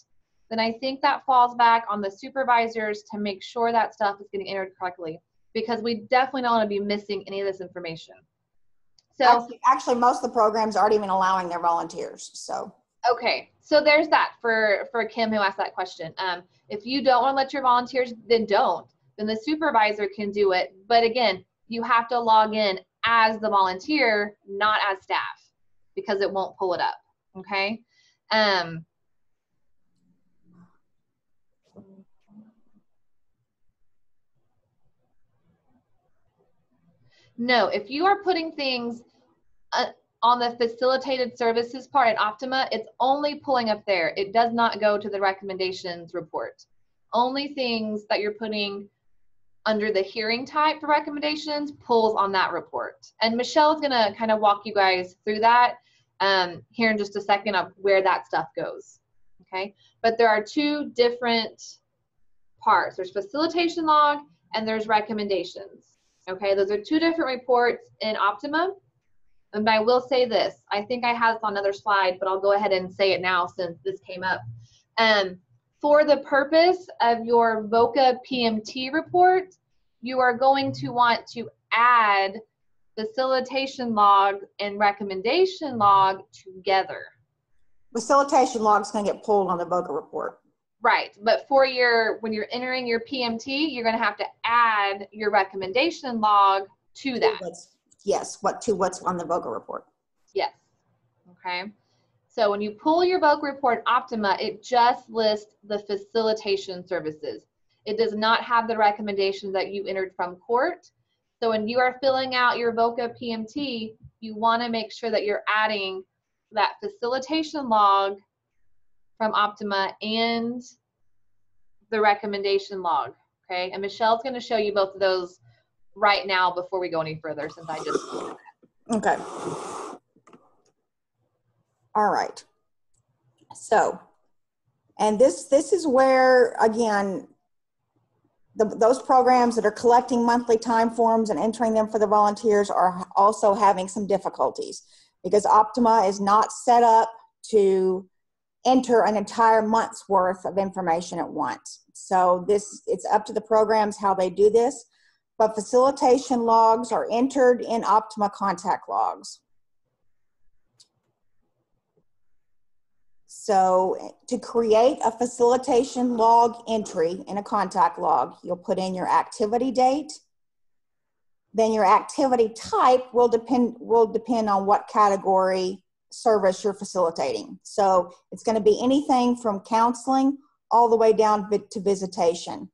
then I think that falls back on the supervisors to make sure that stuff is getting entered correctly, because we definitely don't want to be missing any of this information. So
actually most of the programs aren't even allowing their volunteers. So
okay, so there's that for Kim who asked that question. If you don't want to let your volunteers, then don't. Then the supervisor can do it. But again, you have to log in as the volunteer, not as staff, because it won't pull it up. Okay. No, if you are putting things on the facilitated services part at Optima, it's only pulling up there. It does not go to the recommendations report. Only things that you're putting under the hearing type for recommendations pulls on that report. And Michelle's gonna kind of walk you guys through that here in just a second of where that stuff goes, okay? But there are two different parts. There's facilitation log and there's recommendations, okay? Those are two different reports in Optima. And I will say this, I think I have on another slide, but I'll go ahead and say it now since this came up. For the purpose of your VOCA PMT report, you are going to want to add facilitation log and recommendation log together.
Facilitation log is going to get pulled on the VOCA report.
Right, but for when you're entering your PMT, you're going to have to add your recommendation log to that.
Yes, what's on the VOCA report.
Yes, okay. So when you pull your VOCA report Optima, it just lists the facilitation services. It does not have the recommendations that you entered from court. So when you are filling out your VOCA PMT, you want to make sure that you're adding that facilitation log from Optima and the recommendation log, okay? And Michelle's going to show you both of those right now before we go any further, since I just did that.
Okay. All right. So, and this is where, again, those programs that are collecting monthly time forms and entering them for the volunteers are also having some difficulties because Optima is not set up to enter an entire month's worth of information at once. So it's up to the programs how they do this, but facilitation logs are entered in Optima contact logs. So to create a facilitation log entry in a contact log, you'll put in your activity date. Then your activity type will depend on what category service you're facilitating. So it's going to be anything from counseling all the way down to visitation.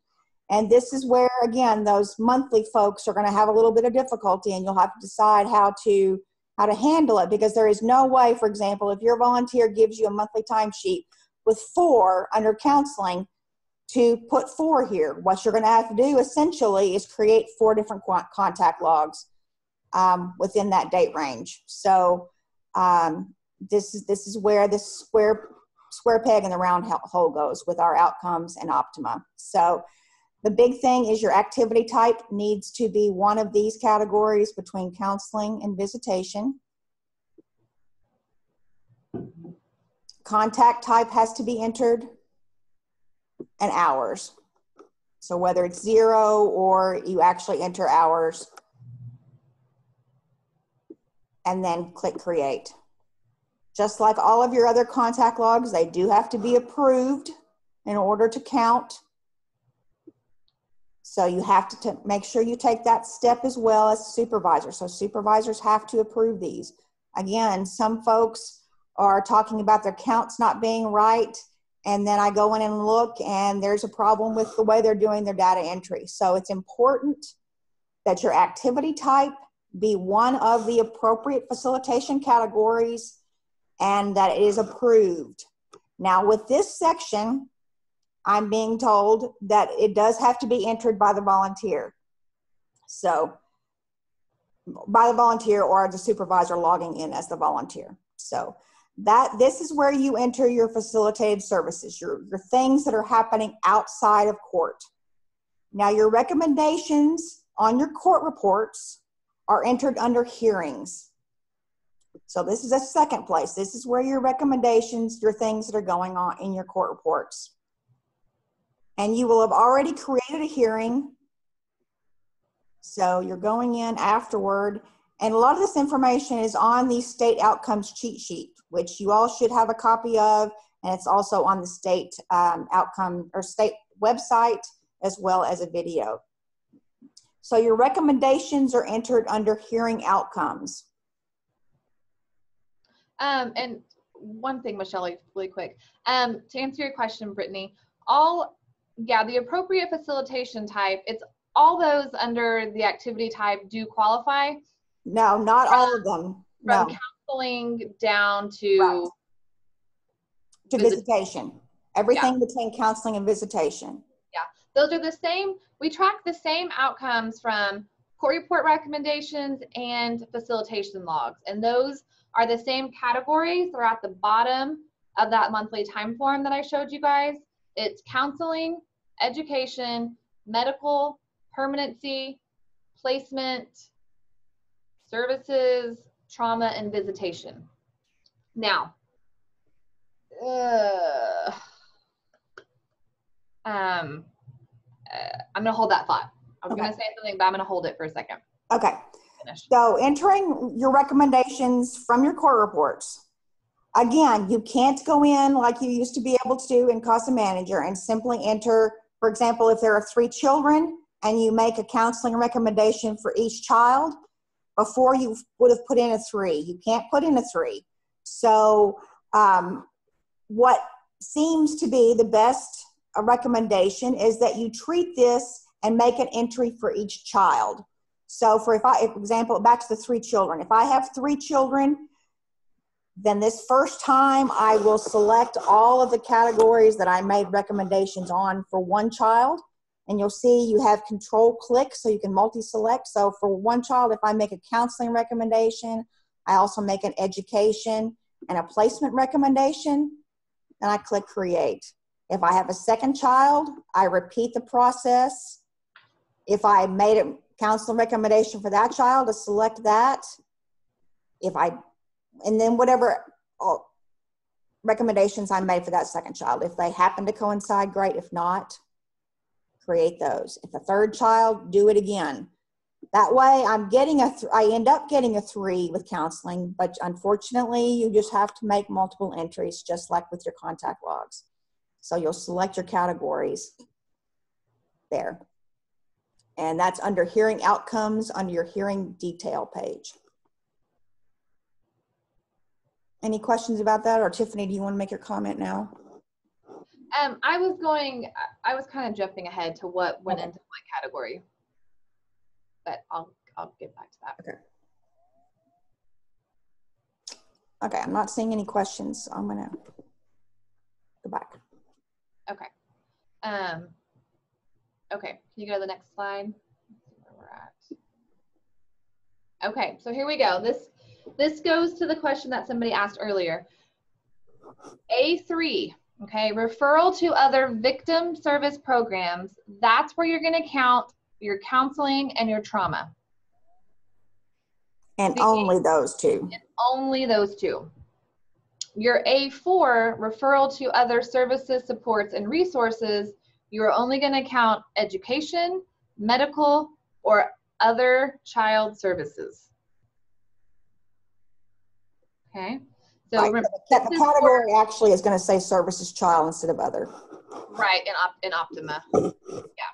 And this is where, again, those monthly folks are going to have a little bit of difficulty, and you'll have to decide how to handle it, because there is no way, for example, if your volunteer gives you a monthly timesheet with 4 under counseling, to put 4 here. What you're going to have to do essentially is create 4 different contact logs within that date range. So this is where this square peg in the round hole goes with our outcomes and Optima. So the big thing is your activity type needs to be one of these categories between counseling and visitation. Contact type has to be entered, and hours. So whether it's 0 or you actually enter hours, and then click create. Just like all of your other contact logs, they do have to be approved in order to count. So you have to make sure you take that step as well as supervisor. So supervisors have to approve these. Again, some folks are talking about their counts not being right, and then I go in and look and there's a problem with the way they're doing their data entry. So it's important that your activity type be one of the appropriate facilitation categories and that it is approved. Now with this section, I'm being told that it does have to be entered by the volunteer. So by the volunteer or the supervisor logging in as the volunteer. So this is where you enter your facilitated services, your things that are happening outside of court. Now your recommendations on your court reports are entered under hearings. So this is a second place. This is where your recommendations, your things that are going on in your court reports. And you will have already created a hearing. So you're going in afterward. And a lot of this information is on the state outcomes cheat sheet, which you all should have a copy of. And it's also on the state outcome or state website, as well as a video. So your recommendations are entered under hearing outcomes.
And one thing, Michelle, really quick. To answer your question, Brittany, the appropriate facilitation type, it's all those under the activity type do qualify.
No, not all of them.
From
No.
counseling down to
Right. To visitation. Everything between counseling and visitation.
Yeah, those are the same. We track the same outcomes from court report recommendations and facilitation logs. And those are the same categories. They're at the bottom of that monthly time form that I showed you guys. It's counseling, education, medical, permanency, placement, services, trauma, and visitation. Now, I'm gonna hold that thought. I was gonna say something, but I'm gonna hold it for a second.
Okay. So entering your recommendations from your court reports. Again, you can't go in like you used to be able to do in CASA Manager and simply enter, for example, if there are 3 children and you make a counseling recommendation for each child, before you would have put in a 3. You can't put in a 3. So what seems to be the best recommendation is that you treat this and make an entry for each child. So for example, back to the 3 children. If I have 3 children, then this first time I will select all of the categories that I made recommendations on for 1 child. And you'll see you have control click so you can multi-select. So for 1 child, if I make a counseling recommendation, I also make an education and a placement recommendation, and I click create. If I have a 2nd child, I repeat the process. If I made a counseling recommendation for that child, to select that. And then whatever recommendations I made for that 2nd child. If they happen to coincide, great. If not, create those. If a 3rd child, do it again. That way I end up getting a 3 with counseling, but unfortunately you just have to make multiple entries just like with your contact logs. So you'll select your categories there. And that's under hearing outcomes under your hearing detail page. Any questions about that? Or Tiffany, do you want to make your comment now?
I was kind of jumping ahead to what went into my category, but I'll get back to that.
Okay, I'm not seeing any questions, so I'm gonna go back.
Okay. Okay, can you go to the next slide? Let's see where we're at. Okay, so here we go. This goes to the question that somebody asked earlier. A3. Okay, referral to other victim service programs. That's where you're going to count your counseling and your trauma.
And only those 2.
And only those 2. Your A4, referral to other services, supports, and resources, you're only going to count education, medical, or other child services. Okay. So
right.
remember,
the category actually is going to say services child instead of other.
Right, in Optima. Yeah.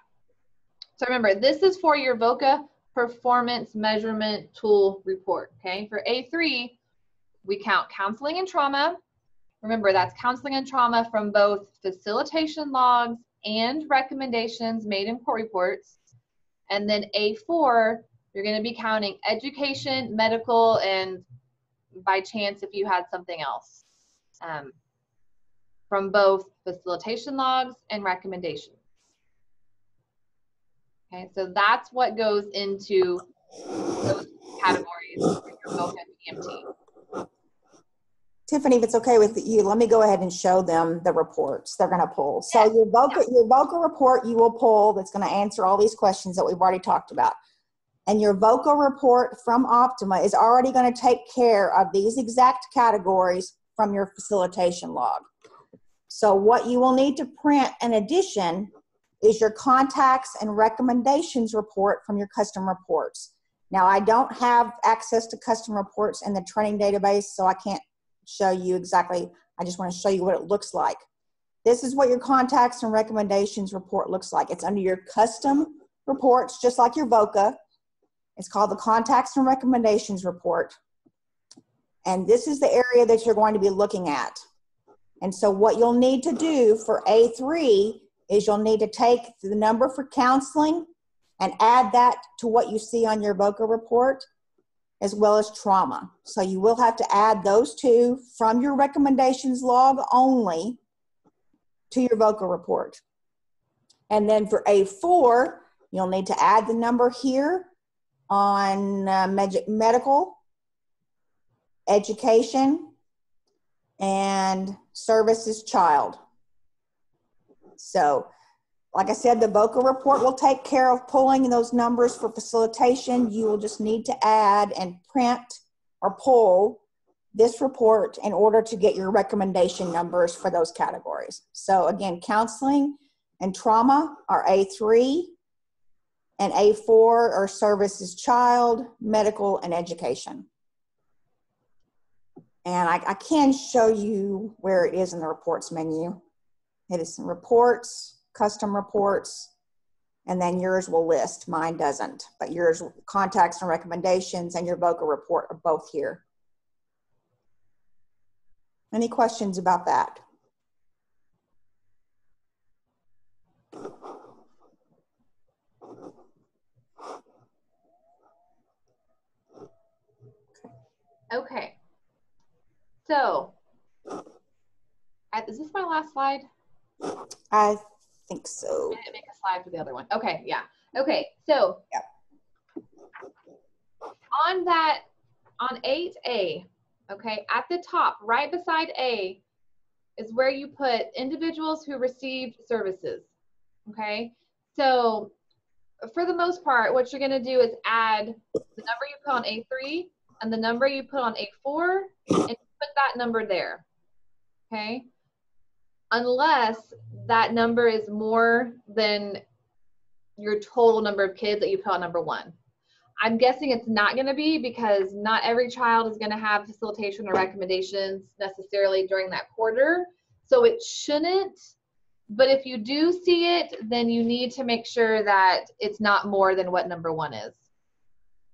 So remember, this is for your VOCA performance measurement tool report. Okay. For A3, we count counseling and trauma. Remember, that's counseling and trauma from both facilitation logs and recommendations made in court reports. And then A4, you're going to be counting education, medical, and by chance if you had something else from both facilitation logs and recommendations. Okay, so that's what goes into those categories for your VOCA PMT.
Tiffany, if it's okay with you, let me go ahead and show them the reports they're going to pull. So yes. your VOCA report you will pull that's going to answer all these questions that we've already talked about. And your VOCA report from Optima is already going to take care of these exact categories from your facilitation log. So what you will need to print in addition is your contacts and recommendations report from your custom reports. Now, I don't have access to custom reports in the training database, so I can't show you exactly. I just want to show you what it looks like. This is what your contacts and recommendations report looks like. It's under your custom reports, just like your VOCA. It's called the Contacts and Recommendations Report. And this is the area that you're going to be looking at. And so what you'll need to do for A3 is you'll need to take the number for counseling and add that to what you see on your VOCA report, as well as trauma. So you will have to add those two from your recommendations log only to your VOCA report. And then for A4, you'll need to add the number here on medical, education, and services child. So, like I said, the VOCA report will take care of pulling those numbers for facilitation. You will just need to add and print or pull this report in order to get your recommendation numbers for those categories. So again, counseling and trauma are A3, and A4 are services child, medical, and education. And I can show you where it is in the reports menu. It is in reports, custom reports, and then yours will list. Mine doesn't, but yours, contacts and recommendations, and your VOCA report are both here. Any questions about that?
Okay. So, is this my last slide?
I think so.
I didn't make a slide for the other one. Okay, yeah. Okay, so
yep.
On 8A, okay, at the top, right beside A, is where you put individuals who received services, okay? So for the most part, what you're gonna do is add the number you put on A3 and the number you put on A4 and put that number there, okay? Unless that number is more than your total number of kids that you put on number 1. I'm guessing it's not going to be, because not every child is going to have facilitation or recommendations necessarily during that quarter. So it shouldn't, but if you do see it, then you need to make sure that it's not more than what number 1 is.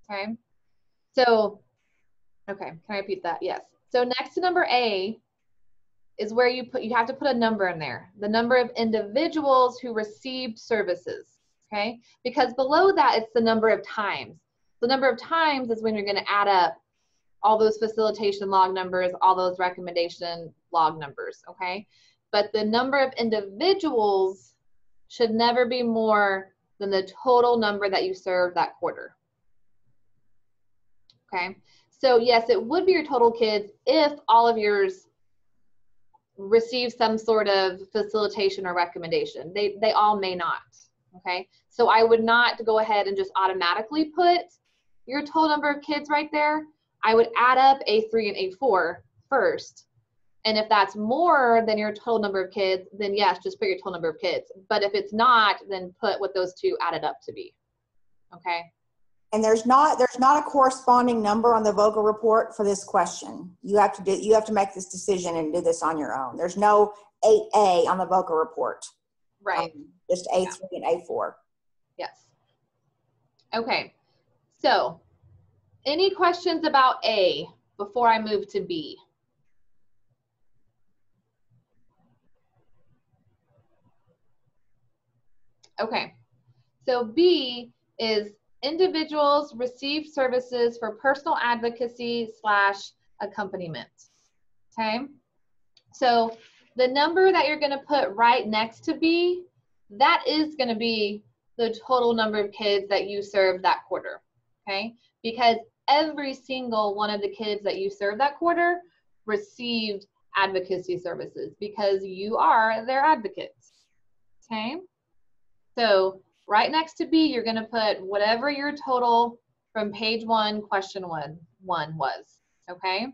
Okay. So, okay, can I repeat that? Yes. So next to number A is where you have to put a number in there. The number of individuals who received services. Okay. Because below that, it's the number of times. The number of times is when you're going to add up all those facilitation log numbers, all those recommendation log numbers, okay? But the number of individuals should never be more than the total number that you served that quarter, okay? So yes, it would be your total kids if all of yours receive some sort of facilitation or recommendation. They all may not, okay? So I would not go ahead and just automatically put your total number of kids right there. I would add up A3 and A4 first. And if that's more than your total number of kids, then yes, just put your total number of kids. But if it's not, then put what those two added up to be, okay?
And there's not a corresponding number on the VOCA report for this question. You have to make this decision and do this on your own. There's no 8A on the VOCA report.
Right.
Just A3 and A4.
Yes. Okay. So, any questions about A before I move to B? Okay. So B is individuals receive services for personal advocacy / accompaniment. Okay. So the number that you're going to put right next to B, that is going to be the total number of kids that you served that quarter. Okay. Because every single one of the kids that you served that quarter received advocacy services because you are their advocates. Okay. So right next to B, you're going to put whatever your total from page 1, question 1 was, okay?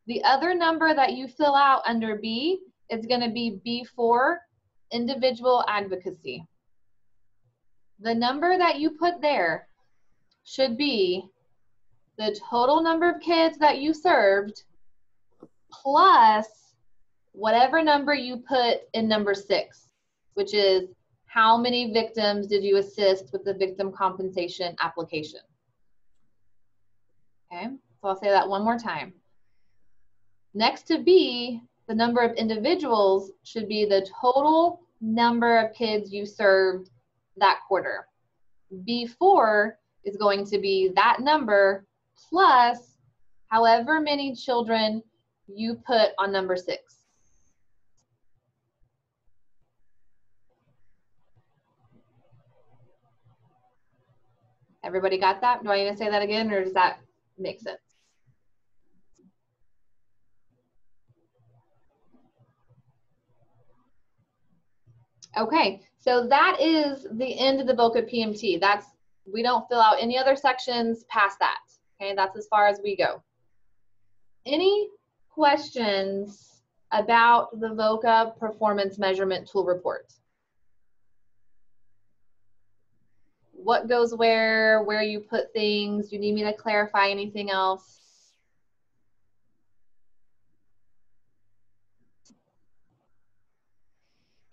The other number that you fill out under B is going to be B4, individual advocacy. The number that you put there should be the total number of kids that you served plus whatever number you put in number 6, which is how many victims did you assist with the victim compensation application? Okay, so I'll say that one more time. Next to B, the number of individuals should be the total number of kids you served that quarter. B4 is going to be that number plus however many children you put on number 6. Everybody got that? Do I need to say that again, or does that make sense? Okay, so that is the end of the VOCA PMT. We don't fill out any other sections past that. Okay, that's as far as we go. Any questions about the VOCA performance measurement tool report? What goes where you put things? Do you need me to clarify anything else?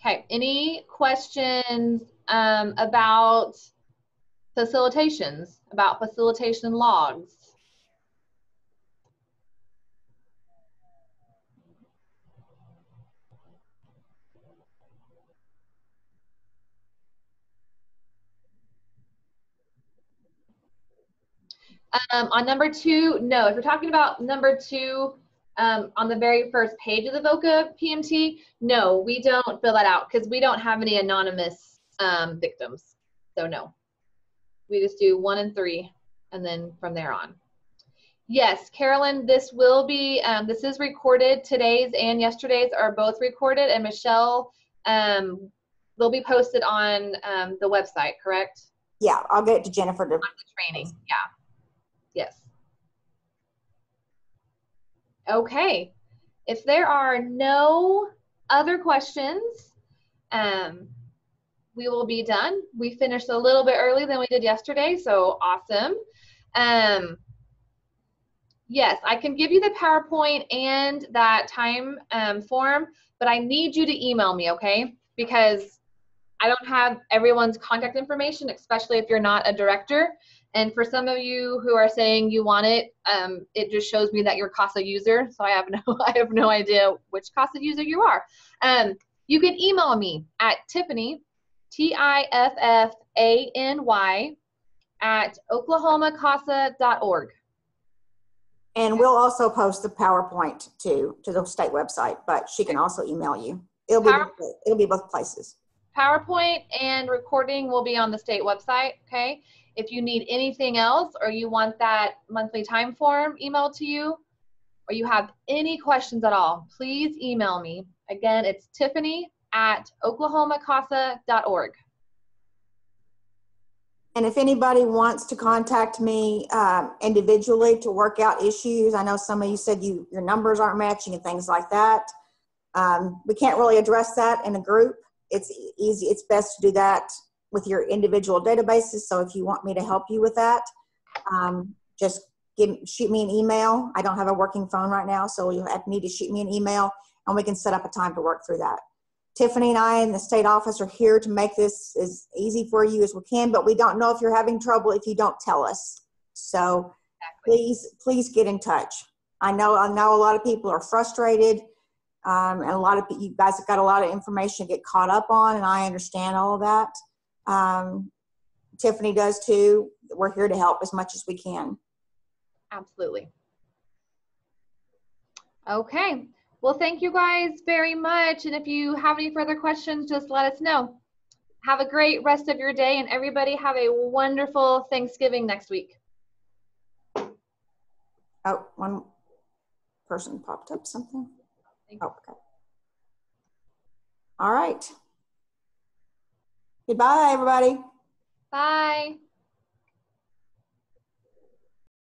Okay, any questions about facilitations, about facilitation logs? On number 2, no. If you're talking about number 2, on the very first page of the VOCA PMT, no, we don't fill that out because we don't have any anonymous victims. So no, we just do 1 and 3, and then from there on. Yes, Carolyn, this will be, this is recorded. Today's and yesterday's are both recorded, and Michelle, they'll be posted on the website, correct?
Yeah, I'll get it to Jennifer to
on the training. Yeah. Yes. Okay. If there are no other questions, we will be done. We finished a little bit early than we did yesterday, so awesome. Yes, I can give you the PowerPoint and that time form, but I need you to email me, okay? Because I don't have everyone's contact information, especially if you're not a director. And for some of you who are saying you want it, it just shows me that you're CASA user. So I have no idea which CASA user you are. You can email me at Tiffany, TIFFANY at oklahomacasa.org.
And we'll also post the PowerPoint to the state website, but she can also email you. It'll be both places.
PowerPoint and recording will be on the state website, okay? If you need anything else or you want that monthly time form emailed to you, or you have any questions at all, please email me. Again, it's Tiffany at oklahomacasa.org.
And if anybody wants to contact me individually to work out issues, I know some of you said your numbers aren't matching and things like that. We can't really address that in a group. It's easy. It's best to do that with your individual databases. So if you want me to help you with that, just shoot me an email. I don't have a working phone right now, so you'll need to shoot me an email and we can set up a time to work through that. Tiffany and I in the state office are here to make this as easy for you as we can, but we don't know if you're having trouble if you don't tell us. So please get in touch. I know a lot of people are frustrated, and a lot of you guys have got a lot of information to get caught up on, and I understand all of that. Tiffany does too. We're here to help as much as we can.
Absolutely. Okay. Well, thank you guys very much. And if you have any further questions, just let us know. Have a great rest of your day, and everybody have a wonderful Thanksgiving next week.
Oh, one person popped up something. Oh, okay. All right. Goodbye, everybody.
Bye.